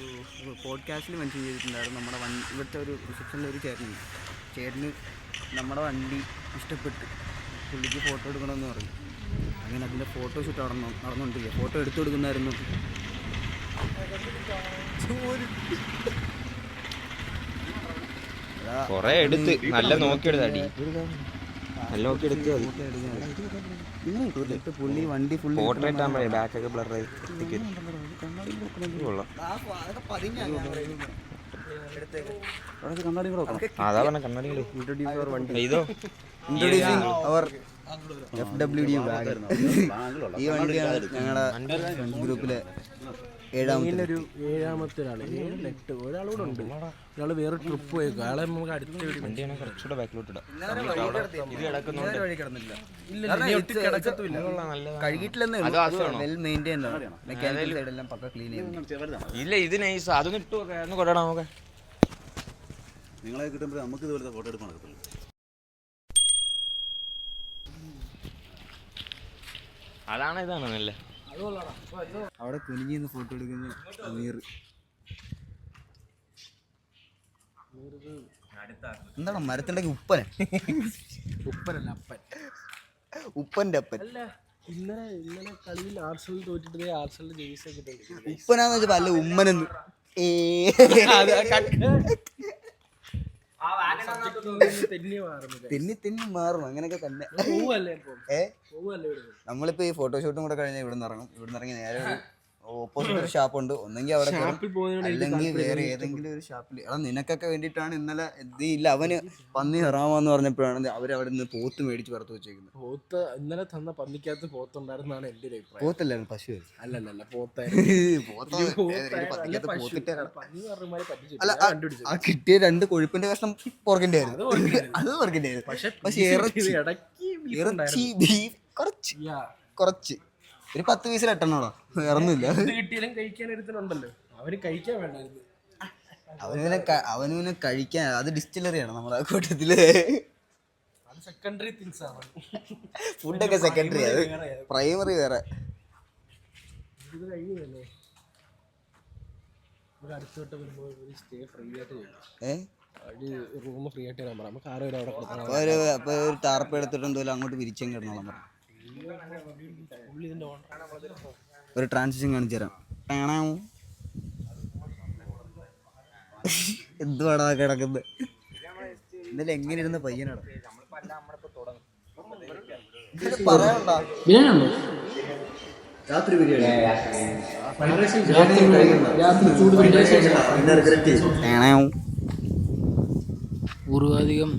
പോഡ്കാസ്റ്റിൽ മെൻഷൻ ചെയ്തിട്ടുണ്ടായിരുന്നു. നമ്മുടെ ഇവിടുത്തെ ഒരു റിസപ്ഷനിലെ ഒരു ചേട്ടന് നമ്മുടെ വണ്ടി ഇഷ്ടപ്പെട്ട് പുള്ളിക്ക് ഫോട്ടോ എടുക്കണമെന്ന് പറഞ്ഞു. അങ്ങനെ അതിൻ്റെ ഫോട്ടോഷൂട്ട് നടന്നുകൊണ്ടിരിക്കുക. ഫോട്ടോ എടുത്തു കൊടുക്കുന്നായിരുന്നു. കൊറേ എടുത്ത് നല്ല നോക്കിയെടുത്ത് അടി നല്ല നോക്കിയെടുത്ത് പുള്ളി വണ്ടി ഫുള്ള് പോർട്രേറ്റ് ആകുമ്പോഴേ ബാക്കൊക്കെ ബ്ലറായി കൊള്ളാം. അതാ പറഞ്ഞ കണ്ണാടികള് ഇതോ ഇൻട്രൊഡ്യൂസിങ് അവർ FWD വാഗൺ. ഈ വണ്ടിയാണ് ഞങ്ങളുടെ ഗ്രൂപ്പിലെ ഏഴാമത്തെ ഒരാള് 7-8 ഒരാളൂടെ ഉണ്ട്. ഒരാള് വേറെ ട്രിപ്പ് പോയേക്കും. അയാളെ നമുക്ക് അടുത്ത വണ്ടിയാണ് കുറച്ചുകൂടെ ബാക്കിലോട്ട് ഇടാം. കഴുകിയിട്ടില്ലെന്നേ വെൽ മെയിൻറ്റൈൻഡ് ആണ്. മെക്കാനിക്കൽ സൈഡെല്ലാം പക്ക ക്ലീൻ ചെയ്യുന്നു. ഇല്ല ഇത് നൈസ്. അതൊന്നും ഇട്ടു ഒന്ന് കൊല്ലടാ നമുക്ക്. നിങ്ങളെ കിട്ടുമ്പോൾ നമുക്ക് ഇതുപോലത്തെ ഫോട്ടോ എടുക്കാൻ നടക്കത്തില്ല. അതാണ് ഇതാണ് നല്ല. അവിടെ കുനിഞ്ഞിന്ന് ഫോട്ടോ എടുക്കുന്ന അമീർ. എന്താണ് മരത്തിന്റെ ഉപ്പനല്ല അപ്പൻ. ഉപ്പന്റെ അപ്പൻ. ഇന്നലെ കളിയിൽ ആർസണൽ തോറ്റിട്ട് ആർസണൽ ജേഴ്സി ഒക്കെ ഉപ്പനാന്ന് വെച്ചപ്പോ അല്ല ഉമ്മനെന്ന്. തെന്നി മാറും അങ്ങനെയൊക്കെ തന്നെ. നമ്മളിപ്പോ ഈ ഫോട്ടോഷൂട്ടും കൂടെ കഴിഞ്ഞാൽ ഇവിടുന്ന് ഇറങ്ങി നേരെ ഓപ്പോസിറ്റ് ഒരു ഷാപ്പുണ്ട്. ഒന്നെങ്കിൽ അവിടെ അല്ലെങ്കിൽ വേറെ ഏതെങ്കിലും ഒരു ഷാപ്പിൽ. എടാ നിനക്കൊക്കെ വേണ്ടിയിട്ടാണ് ഇന്നലെ ഇല്ല അവന് പന്നി ഹറാമെന്ന് പറഞ്ഞപ്പോഴാണ് അവരവിടെ നിന്ന് പോത്ത് മേടിച്ച് പുറത്ത് വെച്ചേക്കുന്നത്. പോത്ത് ഇന്നലെ തന്ന പന്നിക്കകത്ത് പോത്തുണ്ടായിരുന്നാണ് എന്റെ ഒരു അഭിപ്രായം. പോത്തല്ലായിരുന്നു പശു. അല്ലല്ല അല്ല ആ കിട്ടിയ 2 കൊഴുപ്പിന്റെ കഷ്ണം പോർക്കിന്റെ ആയിരുന്നു. അത് പോർക്കിന്റെ ആയിരുന്നു. പക്ഷെ ഇറച്ചി ബീഫ് കുറച്ച് ഒരു 10 പീസിൽ 8 ഇറന്നില്ല. കിട്ടിയാലും കഴിക്കാൻ എടുത്തിട്ടുണ്ടല്ലോ. അവര് കഴിക്കാൻ വേണ്ടായിരുന്നു. അവന് കഴിക്കാൻ. അത് ഡിസ്റ്റിലറിയാണ് നമ്മുടെ ആ കൂട്ടത്തില്. സെക്കൻഡറി തിങ്സ് ആണ്. ഫുഡൊക്കെ സെക്കൻഡറി, അത് പ്രൈമറി വേറെ. ഇത് കഴിഞ്ഞല്ലേ ഒരു അടുത്തോട്ട് വരുമ്പോൾ ഒരു സ്റ്റേ ഫ്രീ ആയിട്ട് ചെയ്യും. റൂം ഫ്രീ ആയിട്ട് തരാൻ പറയാം. നമുക്ക് 6 പേര് അവിടെ കൊടുക്കണം. അപ്പൊ ഒരു ടാർപ്പ് എടുത്തിട്ടുണ്ടല്ലോ അങ്ങോട്ട് വിരിച്ചും കിടന്നോളാം പറഞ്ഞു. ഒരു ട്രാൻസിഷൻ കാണിച്ചു തരാം. എന്തുവാടാ കിടക്കുന്നത്? ഇന്നലെ എങ്ങനെ ഇരുന്ന പയ്യനാണ് പറയാനുണ്ടോ? ബിരിയാണി ഉണ്ടോ? രാത്രി ബിരിയാണി പൂർവാധികം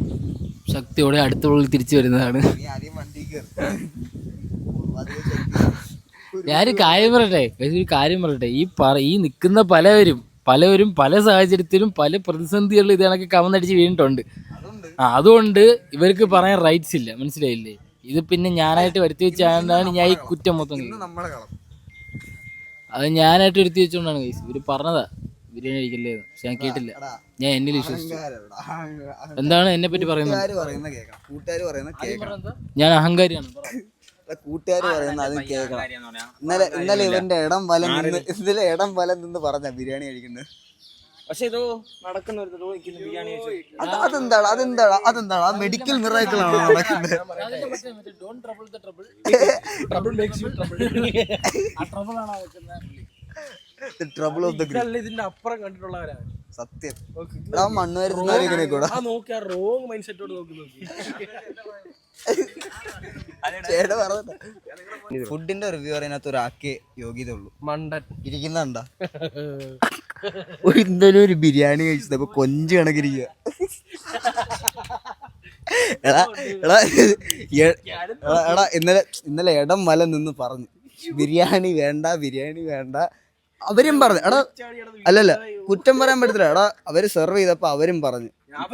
ശക്തിയോടെ അടുത്തുള്ളിൽ തിരിച്ചു വരുന്നതാണ്. ഞാനൊരു കാര്യം പറയട്ടെ, ഒരു കാര്യം പറയട്ടെ, ഈ നിൽക്കുന്ന പലവരും പല സാഹചര്യത്തിലും പല പ്രതിസന്ധികളിൽ ഇത് കണക്ക് കവന്നടിച്ച് വീണിട്ടുണ്ട്. അതുകൊണ്ട് ഇവർക്ക് പറയാൻ റൈറ്റ്സ് ഇല്ല, മനസ്സിലായില്ലേ? ഇത് പിന്നെ ഞാനായിട്ട് വരുത്തി വെച്ചാണ് ഞാൻ ഈ കുറ്റം മൊത്തം. അത് ഞാനായിട്ട് വരുത്തി വെച്ചോണ്ടാണ് ഗൈസ്. ഇവര് പറഞ്ഞതാ ബിരിയാണി കഴിക്കല്ലേ, പക്ഷെ ഞാൻ കേട്ടില്ല. ഞാൻ എന്നിൽ വിശ്വസിച്ചു. എന്താണ് എന്നെ പറ്റി പറയുന്നത്? ഞാൻ അഹങ്കാരിയാണ്. കൂട്ടുകാർ പറയുന്ന അത് കേൾക്കണം. ഇന്നലെ ഇവന്റെ ഇടം വലം നിന്ന് പറഞ്ഞ ബിരിയാണി കഴിക്കുന്നത്. പക്ഷെ ഇതോ നടക്കുന്ന ബിരിയാണി അതെന്താണ് ആ മെഡിക്കൽ മിറാക്കിളാണോ നടക്കുന്നത്? Trouble of the group. ഇതിന്റെ അപ്പുറം കണ്ടിട്ടുള്ളവരാണ് സത്യം. മണ്ണുവരുന്ന കൂടെ റോങ് മൈൻഡ് സെറ്റോട് നോക്കി ഫുഡിന്റെ റിവ്യൂ പറയുന്നതിനകത്ത് ഒരാക്കേ യോഗ്യത ഉള്ളൂ. മണ്ടൻ ഇരിക്കുന്നുണ്ടാ? ഇന്നലെ ഒരു ബിരിയാണി കഴിച്ചത് കൊഞ്ച് കണക്കിരിക്കുക. എടാ ഇന്നലെ ഇടം വല നിന്ന് പറഞ്ഞു ബിരിയാണി വേണ്ട. അവരും പറഞ്ഞു. എടാ അല്ലല്ല കുറ്റം പറയാൻ പറ്റത്തില്ല. എടാ അവര് സെർവ് ചെയ്തപ്പോ അവരും പറഞ്ഞു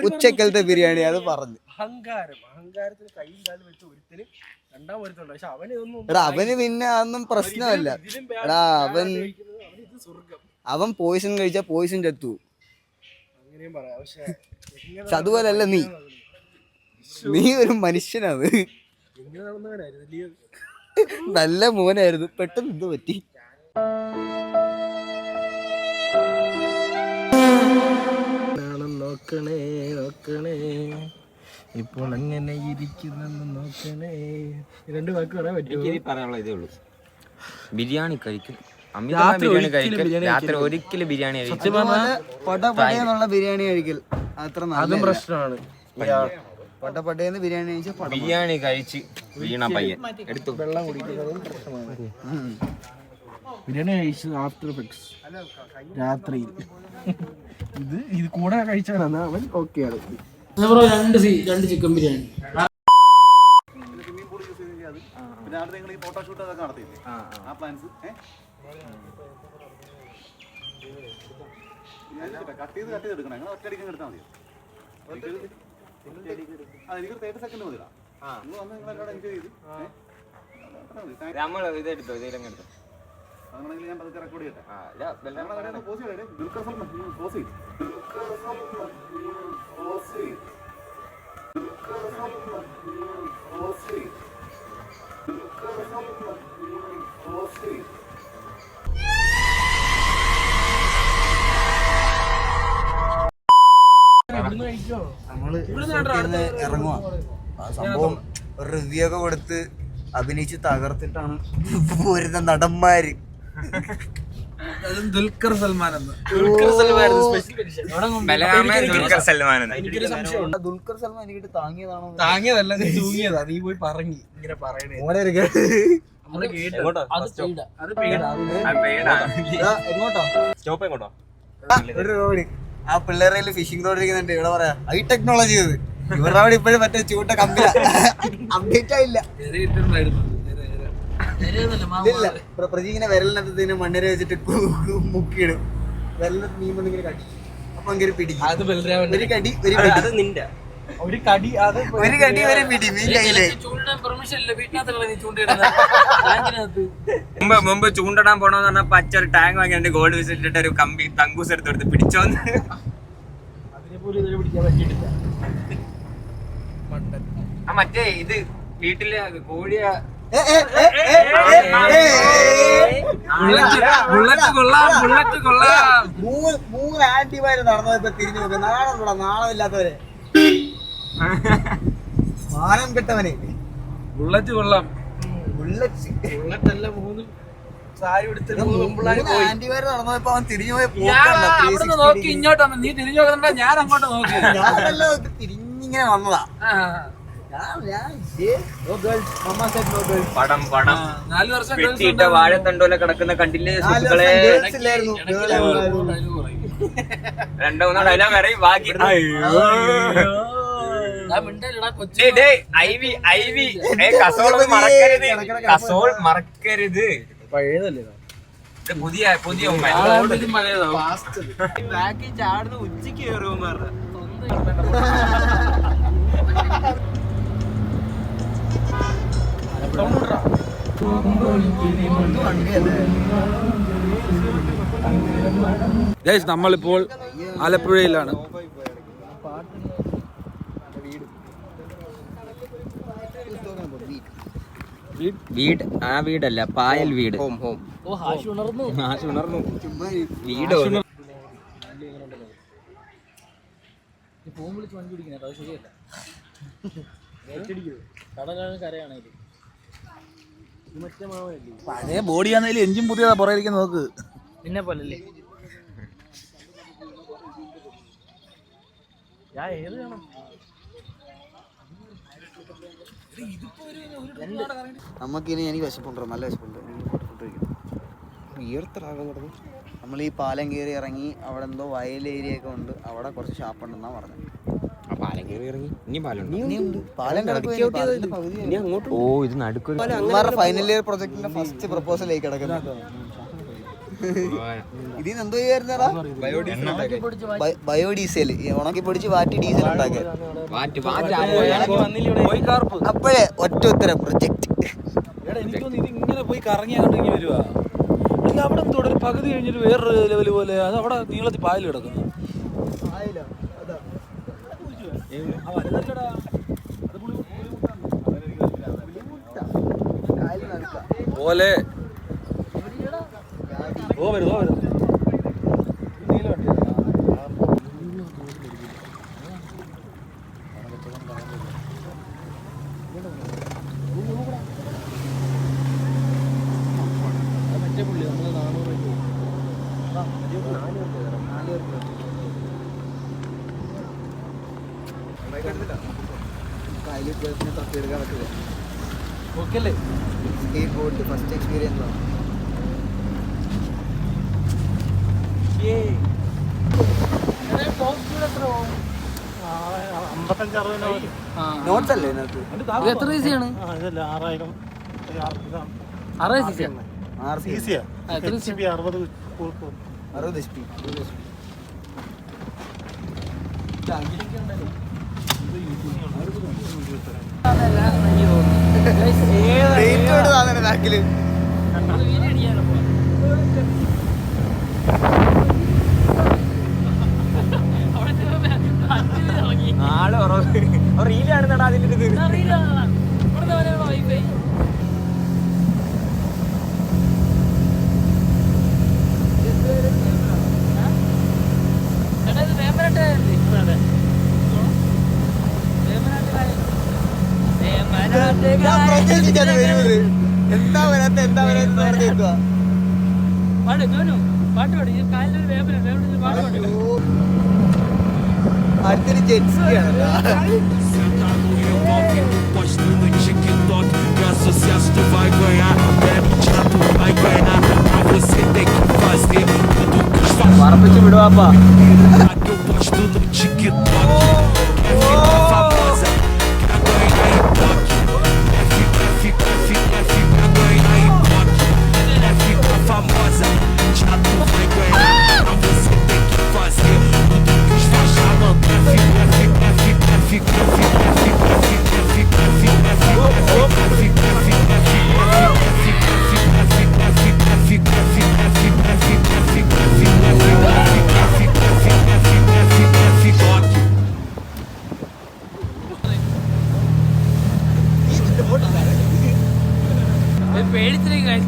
ഉച്ചക്കലത്തെ ബിരിയാണി അത് പറഞ്ഞു. അഹങ്കാരത്തിന് കൈയും കാലും വെച്ച് ഒരുത്തിന് രണ്ടാം ഒരുത്തുണ്ട്. പക്ഷെ അവന് പിന്നെ അതൊന്നും പ്രശ്നമല്ല. എടാ അവൻ പോയിസൺ കഴിച്ചാ പോയിസൺ ചത്തു. അങ്ങനെയും പറയാം. പക്ഷെ അതുപോലല്ല നീ ഒരു മനുഷ്യനാണ്. നല്ല മോനായിരുന്നു, പെട്ടെന്ന് ഇത് പറ്റി. നോക്കണേ ഇപ്പോൾ എങ്ങനെ ഇരിക്കുന്നെന്ന് നോക്കണേ. രണ്ട് വാക്ക് പറയാൻ പറ്റുമോ? പറയാനുള്ള ഇതേ ഉള്ളൂ. ബിരിയാണി കഴിക്കും, ബിരിയാണി കഴിക്കും. രാത്രി ഒരിക്കലും ബിരിയാണി പടപടയെന്നുള്ള ബിരിയാണി കഴിക്കൽ അത്ര അതും പ്രശ്നമാണ്. പടപടയെന്ന് ബിരിയാണി കഴിച്ചാൽ ബിരിയാണി കഴിച്ച് വീണ പയ്യൻ എടുത്തു വെള്ളം കുടിക്കുന്നതും പ്രശ്നമാണ്. ബിരിയാണി കഴിച്ച് ആഫ്റ്റർ എഫക്ട്സ് രാത്രിയിൽ ഇത് കൂടെ കഴിച്ചാലാണ് അവൻ ഓക്കെ ആണ്. രണ്ട് ചിക്കൻ ബിരിയാണി. ഫോട്ടോഷൂട്ട് അതൊക്കെ നടത്തിയില്ലേ ആ പ്ലാൻസ് കട്ട് ചെയ്ത് എടുക്കണം. അങ്ങനെ ഒറ്റയടിക്കാൻ എടുത്താൽ മതി. എനിക്കൊരു 30 സെക്കൻഡ് മതിടാ. നിങ്ങൾ വന്ന് നിങ്ങളെല്ലാം എൻജോയ് ചെയ്ത് നമ്മൾ ഇതെടുത്തോ, ഇതെല്ലാം എടുത്തോ. അങ്ങനെയെങ്കിൽ ഞാൻ പതുക്കെ റെക്കോർഡ് ചെയ്യട്ടെ. പോസ് ചെയ്തേ. ദുൽഖർ സൽമാൻ പോസ് ചെയ്തു. നമ്മള് ഇറങ്ങുക. സംഭവം റിവ്യൂ ഒക്കെ കൊടുത്ത് അഭിനയിച്ച് തകർത്തിട്ടാണ് പോരുന്ന നടന്മാര്. ദുൽഖർ സൽമാൻ ദുൽഖർ സൽമാൻ എനിക്ക് താങ്ങിയതാണോ? താങ്ങിയതല്ല, നീ തൂങ്ങിയതാ. നീ പോയി പറഞ്ഞു ഇങ്ങനെ പറയണേ. ആ പിള്ളേരെ ഫിഷിംഗ് തോടിരിക്കുന്നുണ്ട്. ഇവിടെ പറയാ ഹൈ ടെക്നോളജി ഇത്. ഇവരുടെ അവിടെ ഇപ്പോഴും മറ്റേ ചൂട്ട കമ്പി അപ്ഡേറ്റ് ആയില്ല. ഇല്ല പ്രജീങ്ങനെ വിരലിനകത്ത് മണ്ണിര വെച്ചിട്ട് മുക്കിയിടും. വിരലിനകത്ത് മീൻ വന്നിങ്ങനെ കടി. അപ്പൊ അങ്ങനെ പിടിക്കും. ഒരു കടി പിടി മീൻ കയ്യില്. മുമ്പ് ചൂണ്ടിടാൻ പോണോന്ന് പറഞ്ഞാൽ പച്ച ഒരു ടാങ്ക് വാങ്ങിയിട്ട് ഗോൾഡ് വിസിറ്റിട്ട് ഒരു കമ്പി തങ്കൂസ് എടുത്ത് പിടിച്ചോന്ന്. മറ്റേ ഇത് വീട്ടില് കോഴിയ മൂന്ന് ആന്റിമാര് നടന്നപ്പോ തിരിഞ്ഞു നോക്കുക. നാണമില്ലാത്തവരെ മാനം കെട്ടവനെ. ബുള്ളറ്റ് കൊള്ളാം. ബുള്ളറ്റ് ബുള്ളറ്റ് അല്ല, 3 സാരി എടുത്തിട്ട് പെമ്പിള്ളാര് പോയി. ആന്റിമാര് നടന്നപ്പോ അവൻ തിരിഞ്ഞു പോയ അവിടുന്ന് നോക്കി ഇങ്ങോട്ട് വന്നു. നീ തിരിഞ്ഞു നോക്കണ്ട, ഞാൻ അങ്ങോട്ട് നോക്കി. തിരിഞ്ഞിങ്ങനെ വന്നതാ. പടം 4 വർഷം വെട്ടിയിട്ട വാഴത്തണ്ടോല കിടക്കുന്ന കണ്ടില്ലേ സുഹൃത്തുക്കളെ? 2-3 ഡയലോഗ് അറിയും ബാക്കി. കസോൾ മറക്കരുത്. പഴയതല്ലേ പുതിയ ബാക്കി ചാടുന്ന ഉച്ചക്ക് കയറുമെന്ന് പറഞ്ഞ നമ്മളിപ്പോൾ ആലപ്പുഴയിലാണ്. വീട് ആ വീടല്ല, പായൽ വീട്. ഉണർന്നു വീട് ഫോൺ വിളിച്ച് വണ്ടി പിടിക്കുന്നത് അത് ശരിയല്ല. കടലാണ് കരയാണെങ്കിൽ പഴയ ബോഡിയാണെങ്കിലും എഞ്ചിൻ പുതിയതാ പുറകിലേക്ക് നോക്ക്. പിന്നെ പോലല്ലേ ഞാൻ ഏത് വേണം. നമുക്കിനി എനിക്ക് വിശപ്പുണ്ടോ, നല്ല വിശപ്പുണ്ട്. നമ്മൾ ഈ പാലം കയറി ഇറങ്ങി അവിടെ എന്തോ വയൽ ഏരിയ ഒക്കെ ഉണ്ട്. അവിടെ കുറച്ച് ഷാപ്പ് ഉണ്ടെന്നാ പറഞ്ഞത്. പാലം കയറി ഇറങ്ങി ഇനി പാലം പാലം ഓ ഇത് നടുക്കൊരു ഫൈനൽ ഇയർ പ്രൊജക്ടിന്റെ ഫസ്റ്റ് പ്രപ്പോസൽ കിടക്കുന്നത്. ഇതിന് എന്തോ ചെയ്യായിരുന്നടാ? ബയോഡീസൽ ഉണക്കി പൊടിച്ച് വാറ്റി ഡീസൽ ഉണ്ടാക്കാൻ. അപ്പോഴേ ഒറ്റ ഉത്തരം പ്രൊജക്ട്. എനിക്കൊന്നും ഇത് ഇങ്ങനെ പോയി കറങ്ങി അങ്ങോട്ട് ഇങ്ങനെ വരുവാ. അല്ല അവിടെ എന്തോ ഒരു പകുതി കഴിഞ്ഞിട്ട് വേറൊരു ലെവല് പോലെ അത് അവിടെ നീളത്തിൽ പായൽ കിടക്കുന്നു. പോലെ തപ്പിയെടുക്കാൻ പറ്റില്ല. ഓക്കെല്ലേ ഫസ്റ്റ് എക്സ്പീരിയൻസ് ആണ്. നോട്ട്സ് അല്ലേ ഇതിനകത്ത്? എത്ര ഈസിയാണ്? 60 HP. ബാക്കില് റീലാണെന്നാ അതിന്റെ ഇത്. എന്താ വരാത്ത അടുത്തൊരു ജെറ്റ്സിയാണ്. പറപ്പിച്ച് വിടുവാപ്പാ.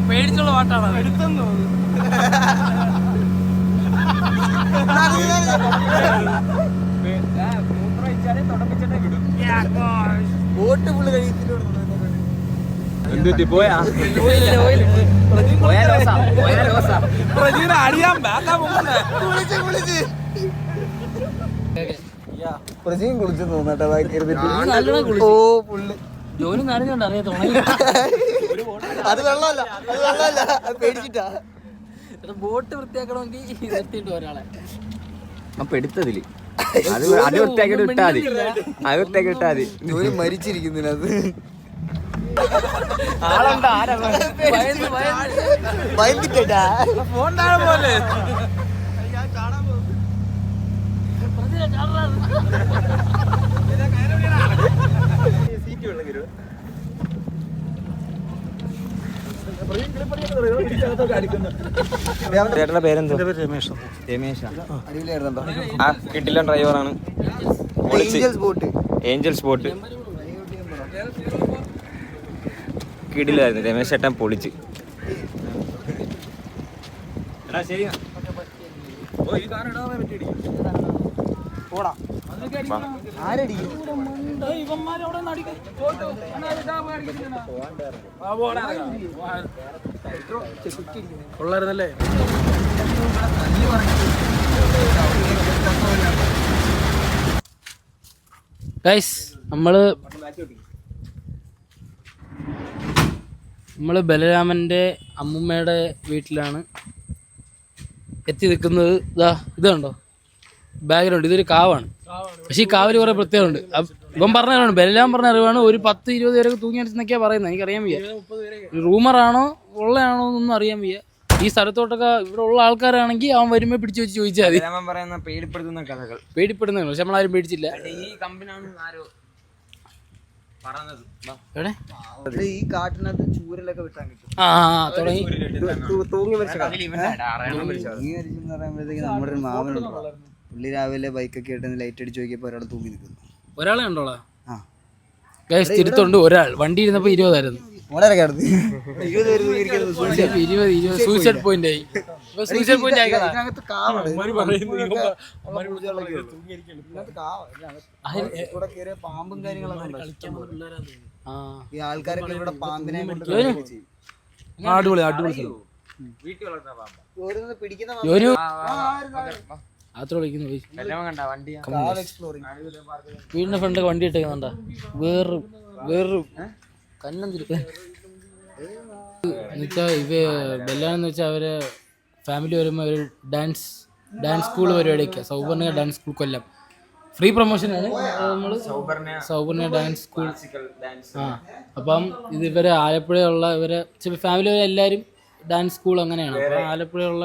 പേടിച്ചുള്ള പാട്ടാണ്. ബോട്ട് ഫുള്ള് കഴിച്ചിട്ട് എന്തുപറ്റി പോയാ അടിയാൻ ബാക്കാ പോകുന്നേ പ്രജയും കുളിച്ചു തോന്നട്ടെ ബാക്കി നല്ലോണം കുളിച്ചു. ഓ പുള്ളി ജോലി നനഞ്ഞോണ്ട് അറിയാത്ത അത് വെള്ളമല്ല അത് പേടിച്ചിട്ടാ. ബോട്ട് വൃത്തിയാക്കണമെങ്കിൽ നിർത്തിയിട്ട് ഒരാളെ അപ്പൊ എടുത്തതില് അത് വൃത്തിയാക്കിട്ട് ഇട്ടാ മതി, അത് വൃത്തിയാക്കി ഇട്ടാ മതി. ജോലി മരിച്ചിരിക്കുന്നതിനകത്ത് ഭയന്നിട്ടാ ഫോൺ താഴെ പോലെ ചേട്ടന്റെ പേരെന്തോ? രമേശ്. രമേശ. അടിപൊളിയായിരുന്നുണ്ടോ? ആ കിട്ടില്ല ഡ്രൈവറാണ്. ഏഞ്ചൽസ് ബോട്ട് ഏഞ്ചൽസ് ബോട്ട് കിടിലായിരുന്നു. രമേശ് ചേട്ടൻ പൊളിച്ച്. ശരി ആരടിക്കും? കൊള്ളായിരുന്നല്ലേ? ഗൈസ് നമ്മള് ബലരാമന്റെ അമ്മുമ്മയുടെ വീട്ടിലാണ് എത്തി നിൽക്കുന്നത്. ഇത് കണ്ടോ ബാക്ക്ഗ്രൗണ്ട്, ഇതൊരു കാവാണ്. പക്ഷേ ഈ കാവിൽ കുറെ പ്രത്യേകമുണ്ട്. ഇവൻ പറഞ്ഞതാണ്, ബലരാമൻ പറഞ്ഞ അറിവാണ്. ഒരു 10-20 പേരൊക്കെ തൂങ്ങി അടിച്ചെന്നൊക്കെയാ പറയുന്നത്. എനിക്കറിയാൻ വയ്യ, റൂമറാണോ ഉള്ളതാണോ എന്നൊന്നും അറിയാൻ വയ്യ. ഈ സ്ഥലത്തോട്ടൊക്കെ ഇവിടെ ഉള്ള ആൾക്കാരാണെങ്കിൽ അവൻ വരുമ്പോ പിടിച്ചു വെച്ച് ചോദിച്ചാൽ മതി. പറയുന്ന പേടിപ്പെടുത്തുന്ന കഥകൾ, പേടിപ്പെടുന്ന, പക്ഷെ നമ്മളാരും പേടിച്ചില്ല. ഈ കമ്പനിയാണ് ആരോ പറഞ്ഞത്. എവിടെ ഈ കാട്ടിനകത്ത് ചൂരലൊക്കെ വിട്ടാൻ കിട്ടും. തുടങ്ങി. തൂങ്ങി മരിച്ചെന്ന് പറയുമ്പോഴത്തേക്ക് നമ്മുടെ ഒരു മാമനുണ്ട്. പുള്ളി രാവിലെ ബൈക്കൊക്കെ ഇട്ട് ലൈറ്റ് അടിച്ച് നോക്കിയപ്പോ ഒരാൾ തൂങ്ങി നിൽക്കുന്നു. ഒരാളെ ഉണ്ടോളാ? ഗൈസ് തിരുത്തുണ്ട്. ഒരാൾ വണ്ടി ഇരുന്നപ്പോ 20 വളരെ കിടന്ന് സൂയിസൈഡ് പോയിന്റ് ആയി. സൂയിസൈഡ് പോയിന്റ് ആയി. പാമ്പും കാര്യങ്ങളൊക്കെ ഈ ആൾക്കാരൊക്കെ ഇവിടെ പാമ്പിനെ അടിപൊളി അടിപൊളി സ്ഥലം. പിടിക്കുന്ന അത്ര വിളിക്കുന്നു. വീടിന്റെ ഫ്രണ്ട് വണ്ടി ഇട്ടേക്കുന്നുണ്ടാ. വേറൊരു കന്നെന്തിരി എന്നുവെച്ചാ ബെല്ലാന്ന് വെച്ചാൽ അവരെ ഫാമിലി വരുമ്പോൾ ഒരു ഡാൻസ് സ്കൂൾ പരിപാടിയൊക്കെ. സൗപർണിക ഡാൻസ് സ്കൂൾ കൊല്ലം ഫ്രീ പ്രൊമോഷനാണ്. നമ്മൾ സൗപർണിക ഡാൻസ് സ്കൂൾ. അപ്പം ഇത് ഇവരെ ആലപ്പുഴയുള്ള ഇവരെ ഫാമിലി എല്ലാവരും ഡാൻസ് സ്കൂൾ അങ്ങനെയാണ്. അപ്പം ആലപ്പുഴയുള്ള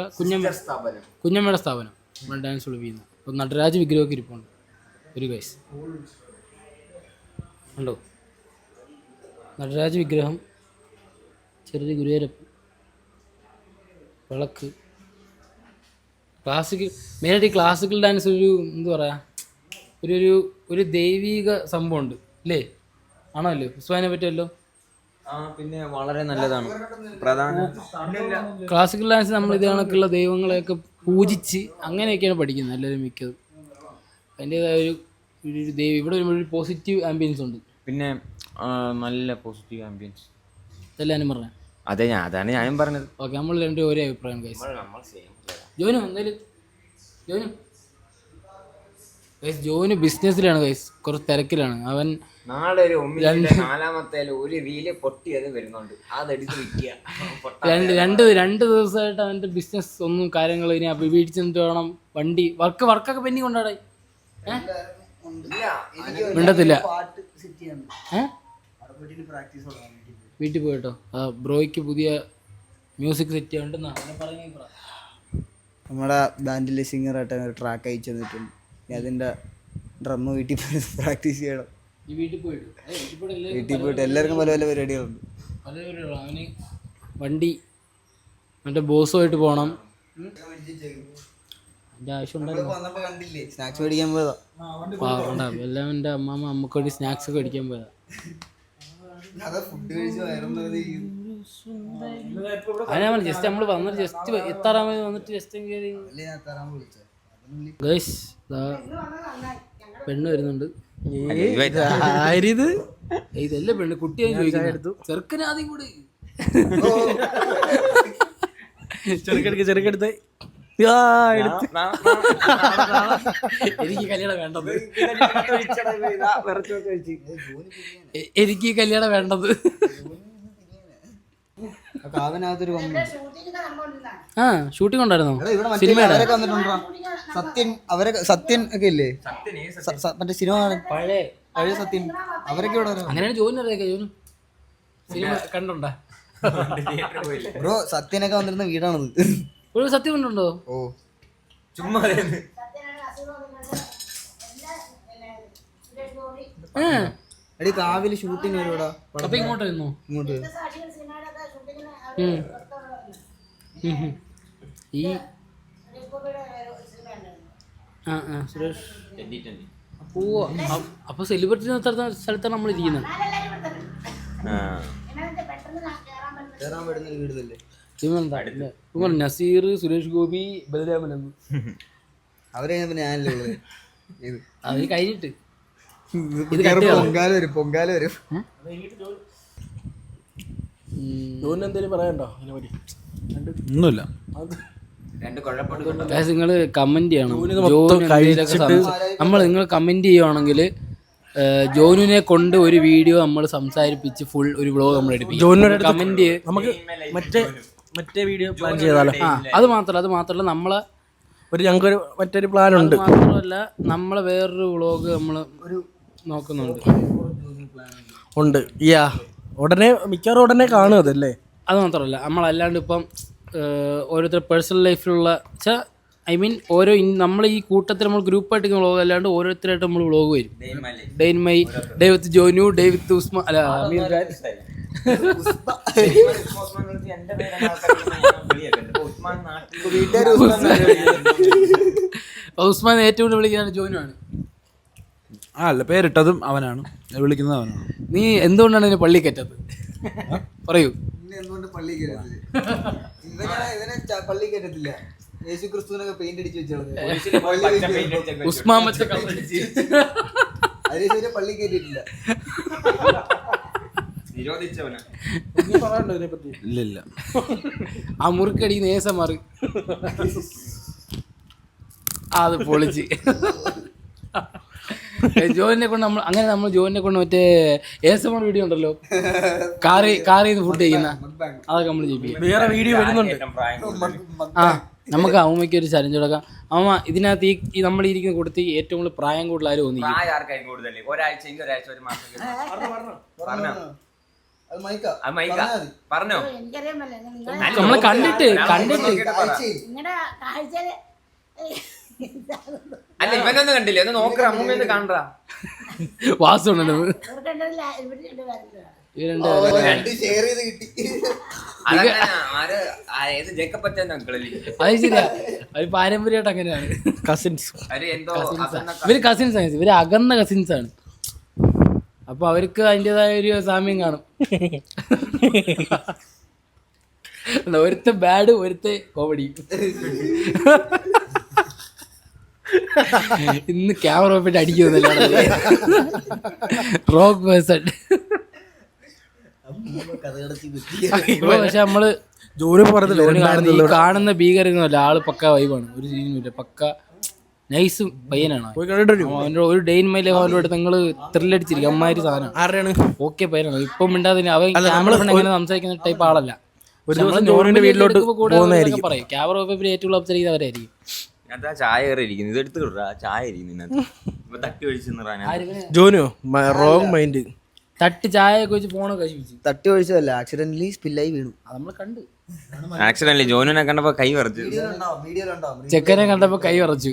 കുഞ്ഞമ്മയുടെ സ്ഥാപനം നമ്മൾ ഡാൻസ് ഒളിപ്പിക്കുന്നത്. അപ്പം നടരാജ് വിഗ്രഹമൊക്കെ ഇരിപ്പുണ്ട്. ഒരു ഗൈസ് ഉണ്ടോ? നടരാജ് വിഗ്രഹം, ചെറിയ ഗുരുവായൂരപ്പൻ, വിളക്ക്, ക്ലാസിക്കൽ. മെയിനായിട്ട് ഈ ക്ലാസിക്കൽ ഡാൻസ് ഒരു എന്താ പറയുക, ഒരു ദൈവീക സംഭവമുണ്ട് അല്ലേ? ആണോ അല്ലേ? പുസ്തകനെ പറ്റിയല്ലോ. പിന്നെ വളരെ നല്ലതാണ്. പ്രധാന ക്ലാസിക്കൽ ഡാൻസ് നമ്മൾ ഇത് കണക്കുള്ള ദൈവങ്ങളെയൊക്കെ പൂജിച്ച് അങ്ങനെയൊക്കെയാണ് പഠിക്കുന്നത് എല്ലാവരും മിക്കതും. അതിൻ്റെതായ ഒരു ഇവിടെ ഒരു പോസിറ്റീവ് ആംബിയൻസ് ഉണ്ട്. പിന്നെ നല്ല പോസിറ്റീവ് ആംബിയൻസ്. ഇതെല്ലാവരും പറഞ്ഞത് അതാണ് ഞാനും പറഞ്ഞത്. ഓക്കെ, നമ്മൾ രണ്ടും ഒരേ അഭിപ്രായം. ഗൈസ് ജോനു എന്തായാലും ജോന് ബിസിനസ്സിലാണ് ഗൈസ്, കുറച്ച് തിരക്കിലാണ് അവൻ. നാളെ ഒരു 4-ാമത്തെ ഒരു വീല് പൊട്ടിയത് വരുന്നുണ്ട്, അതെടുത്ത് വിൽക്കുക. രണ്ട് ദിവസമായിട്ട് അവൻ്റെ ബിസിനസ് ഒന്നും കാര്യങ്ങൾ ഇനി വീട്ടിൽ ചെന്നിട്ട് വേണം. വണ്ടി വർക്കൊക്കെ പെൻഡിങ് കൊണ്ടാടായി മിണ്ടത്തില്ല. വീട്ടിൽ പോയിട്ടോ ബ്രോയ്ക്ക് പുതിയ മ്യൂസിക് സെറ്റ് ചെയ്യാണ്ടെന്നാ പറയുന്നത്. നമ്മുടെ ബാൻഡിലെ സിംഗറായിട്ട് ഒരു ട്രാക്ക് അയച്ചു തന്നിട്ടുണ്ട്. അതിൻ്റെ ഡ്രമ്മ് വീട്ടിൽ പോയി പ്രാക്ടീസ് ചെയ്യണം. വീട്ടിൽ പോയിട്ട് എല്ലാവർക്കും പല പല പരിപാടികളുണ്ട്. അവന് വണ്ടി മറ്റേ ബോസുമായിട്ട് പോകണം. എൻ്റെ ആവശ്യം സ്നാക്സ് മേടിക്കാൻ പോയതാ. എല്ലാം എൻ്റെ അമ്മാമ്മ അമ്മക്ക് വേണ്ടി സ്നാക്സ് ഒക്കെ അടിക്കാൻ പോയതാ. അതിനാ ജസ്റ്റ് നമ്മൾ വന്നിട്ട് ജസ്റ്റ് എത്താറാമത് വന്നിട്ട് ജസ്റ്റ് ഗൈസ് പെണ്ണ് വരുന്നുണ്ട്. ആരിത് ഇതല്ലേ പെണ്ണ് കുട്ടിയായി ചോദിക്കുന്നു ചെറുക്കന് ആദ്യം കൂടി ചെറുക്കെടുത്ത് എനിക്ക് കല്യാണം വേണ്ടത് എനിക്ക് ഈ കല്യാണം വേണ്ടത് കാവനകത്തൊരു ആ ഷൂട്ടിംഗ് ഉണ്ടായിരുന്നോ സിനിമയുടെ സത്യൻ ഒക്കെ ഇല്ലേ മറ്റേ സിനിമ പഴയ സത്യൻ അവരൊക്കെ ഇവിടെ അങ്ങനെയാണ് ജോലി അറിയാം ജോലി സിനിമ കണ്ടുണ്ടാ ബ്രോ സത്യനൊക്കെ വന്നിരുന്ന വീടാണത്. ഒരു സത്യം കണ്ടുണ്ടോ? ഓ ചുമ്മാ എടി കാവില് ഷൂട്ടിങ് വരുവാടാ. അപ്പൊ ഇങ്ങോട്ട് വരുന്നു ഇങ്ങോട്ട് ഈ സുരേഷ് അപ്പൊ സെലിബ്രിറ്റി നിർത്തുന്ന സ്ഥലത്താണ് നമ്മൾ ഇരിക്കുന്നത്. കേറാൻ പറ്റുന്ന ഒരു വീടല്ലേ നസീർ, സുരേഷ് ഗോപി, ബലരാമനെന്ന് അവരെ ഞാനല്ലേ ഉള്ളത്. അത് കഴിഞ്ഞിട്ട് പൊങ്കാല വരും. എന്തേലും പറയണ്ടോ അതിനെപ്പറ്റി? ഒന്നുമില്ല. നിങ്ങൾ കമന്റ് ചെയ്യണം. നിങ്ങൾ കമന്റ് ചെയ്യുവാണെങ്കിൽ ജോനുവിനെ കൊണ്ട് ഒരു വീഡിയോ നമ്മൾ സംസാരിപ്പിച്ച് ഫുൾ ഒരു വ്ളോഗ് നമ്മൾ എടുപ്പിക്കും. കമന്റ് നമുക്ക് മറ്റേ വീഡിയോ പ്ലാൻ ചെയ്താലോ? അത് മാത്രമല്ല നമ്മളെ ഞങ്ങൾക്കൊരു മറ്റൊരു പ്ലാൻ ഉണ്ട്. മാത്രമല്ല നമ്മളെ വേറൊരു വ്ളോഗ് നമ്മൾ ഒരു നോക്കുന്നുണ്ട്. ഉണ്ട് മിക്കവാറും ഉടനെ കാണും അതല്ലേ. അത് മാത്രമല്ല നമ്മളല്ലാണ്ട് ഇപ്പം ഓരോരുത്തർ പേഴ്സണൽ ലൈഫിലുള്ള വെച്ചാൽ ഓരോ നമ്മൾ ഈ കൂട്ടത്തിൽ നമ്മൾ ഗ്രൂപ്പായിട്ട് വ്ളോഗ് അല്ലാണ്ട് ഓരോരുത്തരായിട്ട് നമ്മൾ വ്ളോഗ് വരും. Day in my, day with Jonu, day with Usman, അല്ല അമീർ ഖാൻ. ഉസ്മാൻ ഏറ്റവും കൂടുതൽ വിളിക്കുന്നത് ജോനു ആണ്. അല്ല, പേരിട്ടതും അവനാണ്, വിളിക്കുന്നത് അവനാണ്. നീ എന്തുകൊണ്ടാണ് ഇതിനെ പള്ളി കയറ്റത്? പറയൂ. എന്തുകൊണ്ട് പള്ളി കയറ്റത്തില്ല? ഇവനെ പള്ളി കയറ്റത്തില്ല. യേശു ക്രിസ്തുവിനൊക്കെ പെയിന്റ് അടിച്ച് വെച്ചോളൂ. ഉസ്മാൻ മറ്റേ കളറടിച്ച് അതിനെ പള്ളി കയറ്റിട്ടില്ല. ഇല്ല. ആ മുറുക്കടി നേസം മാറി അത് പൊളിച്ച് ജോലിനെ കൊണ്ട് നമ്മൾ ജോലിനെ കൊണ്ട് മറ്റേ ASMR വീഡിയോ ഉണ്ടല്ലോ, കാറിൽ ഫുഡ് കഴിക്കുന്ന, അതൊക്കെ നമ്മൾ ചെയ്യിപ്പിക്കും. വേറെ വീഡിയോ വരുന്നുണ്ട്. നമുക്ക് അമ്മയ്ക്ക് ഒരു ചലഞ്ച് കൊടുക്കാം. അമ്മ ഇതിനകത്ത് ഈ നമ്മൾ ഇരിക്കുന്ന കൊടുത്ത് ഏറ്റവും കൂടുതൽ പ്രായം കൂടുതൽ ആരും തോന്നി നമ്മളെ കണ്ടിട്ട് അല്ല ഇവനൊന്നും കണ്ടില്ലേ, ഒന്ന് നോക്കറ അമ്മൂമ്മ കാണാ വാസുണ്ടല്ലോ. അത് ശരിയാ, അവര് പാരമ്പര്യമായിട്ട് അങ്ങനെയാണ്. കസിൻസ് ഇവര് കസിൻസ് ആണ്, ഇവര് അകന്ന കസിൻസ് ആണ്. അപ്പൊ അവർക്ക് അതിൻ്റെതായ ഒരു സാമ്യം കാണും. ഒരുത്തെ ബാഡ്, ഒരുത്തെ കോമഡി. ഇന്ന് ക്യാമറ പോയിട്ട് അടിക്കുന്നില്ല. Rock person. പക്ഷെ നമ്മള് കാണുന്ന ഭീകരൊന്നുമല്ല, ആള് പക്ക വൈബാണ്, ഒരു സീനുമില്ല, പക്ക നൈസ് പയ്യനാണ്. അവൻ്റെ ഒരു ഡേ ഇൻ മൈ ലൈഫ് അവൻ്റെ അടുത്ത് നിങ്ങള് ത്രില്ലടിച്ചിരിക്കും. അമ്മാതിരി സാധനം. ആരുടെയാണ്? ഓക്കെ പയ്യനാണ്. ഇപ്പം മിണ്ടാതെ അവൻ എങ്ങനെ സംസാരിക്കുന്ന ടൈപ്പ് ആളല്ല. വീട്ടിലോട്ട് പറയും ക്യാമറ പേപ്പർ ഏറ്റവും സംസാരിക്കുന്നത് അവരായിരിക്കും. ചായ കയറിയിരിക്കുന്നു, ഇത് എടുത്ത് കിട്ടാ ചായ ഇരിക്കുന്നു തട്ടി ഒഴിച്ചു. ജോനു റോങ് മൈൻഡ്. തട്ടി ചായ ഒക്കെ വെച്ച് ഫോണൊക്കെ കഴിച്ചു. തട്ടി ഒഴിച്ചതല്ല, ആക്സിഡന്റലി സ്പില്ലായി വീണു. അത് നമ്മൾ കണ്ട്. ആക്സിഡന്റലി ജോനുനെ കണ്ടപ്പോ കൈ വറച്ചു. ചെക്കനെ കണ്ടപ്പോ കൈ വറച്ചു.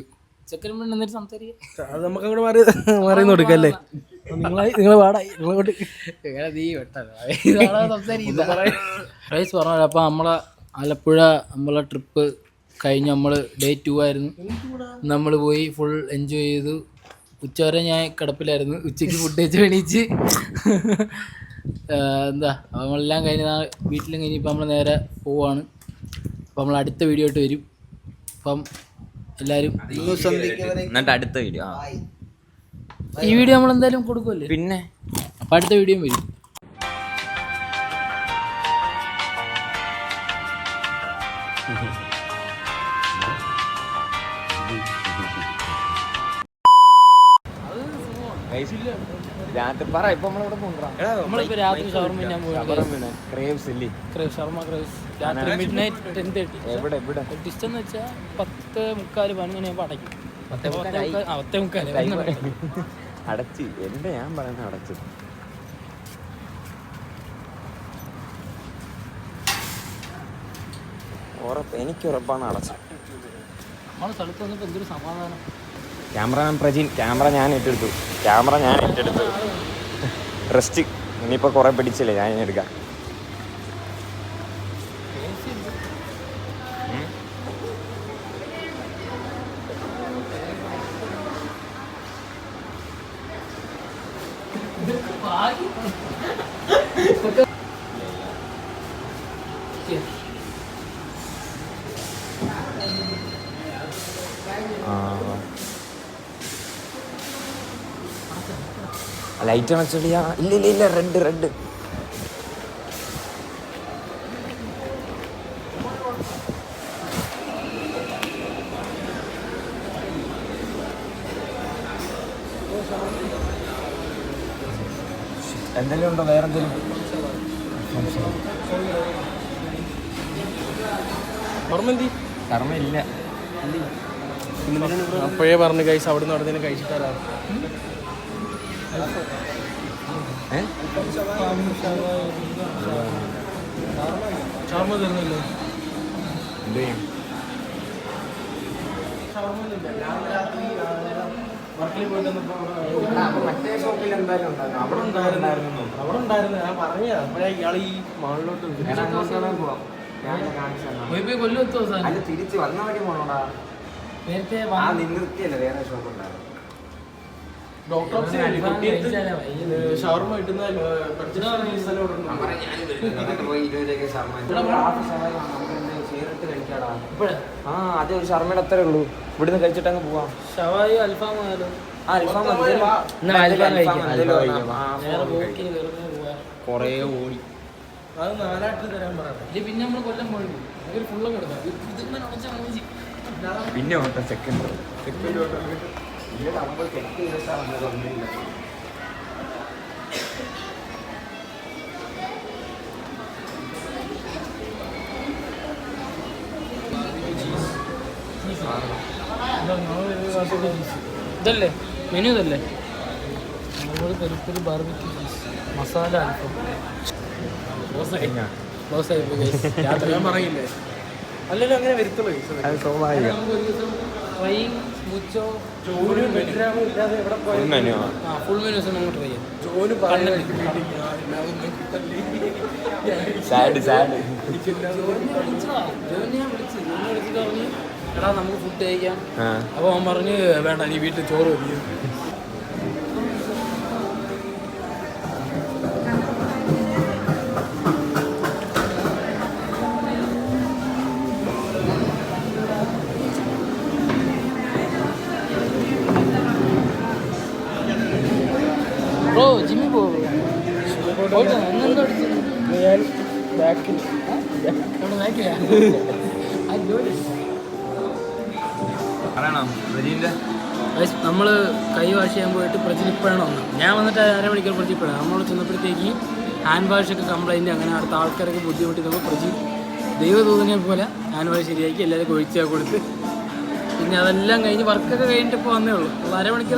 ചെക്കനും എന്നിട്ട് സംസാരിക്കും. അത് നമുക്ക് അങ്ങോട്ട് മാറി കൊടുക്കല്ലേ. നിങ്ങൾ പാടായി നീ പറഞ്ഞ. അപ്പൊ നമ്മളെ ആലപ്പുഴ നമ്മളെ ട്രിപ്പ് കഴിഞ്ഞ് നമ്മൾ ഡേ 2 ആയിരുന്നു. നമ്മൾ പോയി ഫുൾ എൻജോയ് ചെയ്തു. ഉച്ചവരെ ഞാൻ കിടപ്പിലായിരുന്നു. ഉച്ചയ്ക്ക് ഫുഡ് കഴിച്ച് എണീച്ച് നമ്മളെല്ലാം കഴിഞ്ഞ വീട്ടിലും കഴിഞ്ഞിപ്പോൾ നമ്മൾ നേരെ പോവാണ്. അപ്പോൾ നമ്മൾ അടുത്ത വീഡിയോ ആയിട്ട് വരും. അപ്പം എല്ലാവരും എന്നിട്ട് അടുത്ത വീഡിയോ ഈ വീഡിയോ നമ്മൾ എന്തായാലും കൊടുക്കുമല്ലേ? പിന്നെ അപ്പം അടുത്ത വീഡിയോ വരും. രാത്രി പറ ഇപ്പൊ നമ്മളിവിടെ നമ്മളിപ്പോൾ രാത്രി ഷവർമ ഞാൻ പോയി ക്രേവ്സ് ഇല്ലേ? ഷവർമ ക്രേസ് രാത്രി മിഡ് നൈറ്റ് 10:30. എവിടെ എവിടെ ഡിസ്റ്റൻസ് വെച്ചാൽ 10:45 11 അടയ്ക്കും. 10:45 അടച്ച് എന്റെ ഞാൻ പറയുന്നത് അടച്ചു. എനിക്ക് ഉറപ്പാണ് അടച്ചത്. നമ്മളെ സ്ഥലത്ത് വന്നപ്പോൾ എന്തൊരു സമാധാനം. ക്യാമറമാൻ പ്രജീൻ ക്യാമറ ഞാൻ ഏറ്റെടുത്തു. റെസ്റ്റ് ഇനിയിപ്പോൾ കുറേ പിടിച്ചില്ലേ ഞാൻ എടുക്കാം. ലൈറ്റ് അണച്ചെളിയാ? ഇല്ല റെഡ് എന്തെങ്കിലും ഉണ്ടോ? വേറെ എന്തെങ്കിലും കർമ്മ ഇല്ല. അപ്പോഴേ പറഞ്ഞു കഴിച്ച് അവിടെ നിന്ന് അവിടെ കഴിച്ചിട്ടാരാ. ഷവർമ തരുന്നില്ലേ? എന്ത് ചെയ്യും? മറ്റേ ഷോപ്പിൽ എന്തായാലും അവിടെ ഉണ്ടായിരുന്നു. ഞാൻ പറഞ്ഞതാ. അപ്പോഴേ ഇയാൾ ഈ മാളിലോട്ട് കൊല്ലം എത്തുമോ സാർ? അല്ല തിരിച്ച് വന്ന വഴി പോണോടാ. നേരത്തെ ആ നിർത്തിയല്ലേ വേറെ ഷോപ്പ് ഉണ്ടായിരുന്നു. ഷവർമ കിട്ടുന്ന ആ അതെ ഒരു ഷർമ്മയുടെ അത്രേ ഉള്ളൂ. ഇവിടുന്ന് കഴിച്ചിട്ട് അങ്ങ് പോവാം. ഷവായി അൽഫാം ആയാലോ? കൊറേ ഓടി അത് 4 ആട്ടിൽ തരാൻ പറയാം. പിന്നെ നമ്മള് കൊല്ലം പോയി ഫുള്ളൊക്കെ എടുക്കാം. പിന്നെ ഓട്ടോ സെക്കൻഡ് ഇതല്ലേ മെനു ഇതല്ലേ? നമ്മൾ പെരിപ്പരി ബാർബിക്യൂ ചീസ് മസാല അൽഫാം ഞാൻ പറയില്ലേ? അല്ലല്ലോ അങ്ങനെ വരുത്തുള്ളൂ. അത് സ്വാഭാവികം. ഫ്രൈയിങ് മുച്ചോ ജോലി ഇല്ലാതെ എവിടെ പോയി മെനു ഫുൾ മെനൂസ് നമുക്ക് ട്രൈ ചെയ്യാം. ജോലി എടാ നമുക്ക് ഫുഡ് കഴിക്കാം. അപ്പോൾ അവൻ പറഞ്ഞ് വേണ്ട നീ വീട്ടിൽ ചോറ് മതി. ബ്രോ ജിമ്മിൽ പോകും. എന്നെന്തോ അടിച്ചു ഞാൻ ബാക്കിൽ പറയണോ പ്രജീൻ്റെ? നമ്മൾ കൈ വാഷ് ചെയ്യാൻ പോയിട്ട് പ്രജി ഇപ്പോഴാണ് വന്നത്. ഞാൻ വന്നിട്ട് അരമണിക്കൂർ പ്രജി ഇപ്പോഴാണ്. നമ്മൾ ചെന്നപ്പോഴത്തേക്ക് ഹാൻഡ് വാഷൊക്കെ കംപ്ലൈൻറ്റ് അങ്ങനെ അടുത്ത ആൾക്കാരൊക്കെ ബുദ്ധിമുട്ടി നമ്മൾ പ്രജി ദൈവദൂതനെ പോലെ ഹാൻഡ് വാഷ് ശരിയാക്കി എല്ലാവർക്കും ഒഴിച്ചാൽ കൊടുത്ത് പിന്നെ അതെല്ലാം കഴിഞ്ഞ് വർക്കൊക്കെ കഴിഞ്ഞിട്ട് ഇപ്പോൾ വന്നേ ഉള്ളൂ. അരമണിക്കൂർ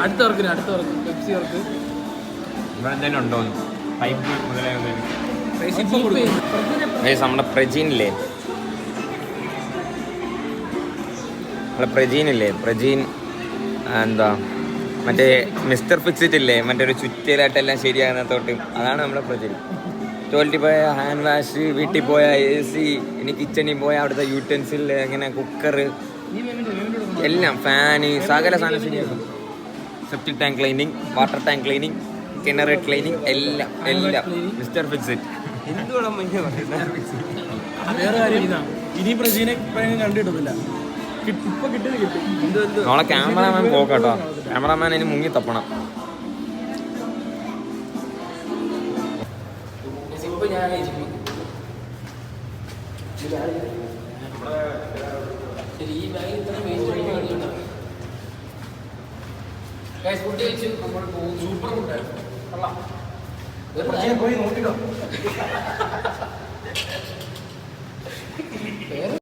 അടുത്ത വർക്കിന് പെപ്സി വർക്ക് ഇവിടെ എന്തെങ്കിലും ഉണ്ടോ? പൈപ്പ് മുതലായ നമ്മുടെ നമ്മുടെ പ്രജീനില്ലേ? പ്രജീൻ എന്താ മറ്റേ മിസ്റ്റർ ഫിക്സിറ്റ് ഇല്ലേ? മറ്റൊരു ചുറ്റിലായിട്ടെല്ലാം ശരിയാകുന്ന തൊട്ട് അതാണ് നമ്മുടെ പ്രജീൻ. ടോയ്ലറ്റിൽ പോയ ഹാൻഡ് വാഷ്, വീട്ടിൽ പോയ AC, ഇനി കിച്ചണിൽ പോയ അവിടുത്തെ യൂട്ടൻസിൽ അങ്ങനെ കുക്കർ എല്ലാം ഫാന് സകല സാധനം ശരിയാക്കും. Septic tank cleaning, water tank cleaning, കിണർ ക്ലീനിങ് എല്ലാം മിസ്റ്റർ ഫിക്സിറ്റ്. എന്തുവേണം വേറെ കാര്യം ഇനി പ്രജീനെ കണ്ടിട്ടില്ല. ഇപ്പൊ കിട്ടിയത് കിട്ടി. നമ്മളെ ക്യാമറാമാൻ പോക്കാട്ടോ. ക്യാമറാമാൻ അതിന് മുങ്ങി തപ്പണം. ഇപ്പൊ ഞാൻ ശരി, ഈ ബാഗ് ഇത്ര ഫുഡ് കഴിച്ചു. നമ്മൾ സൂപ്പർ ഫുഡായിരുന്നു. പോയി നോക്കിക്കോ.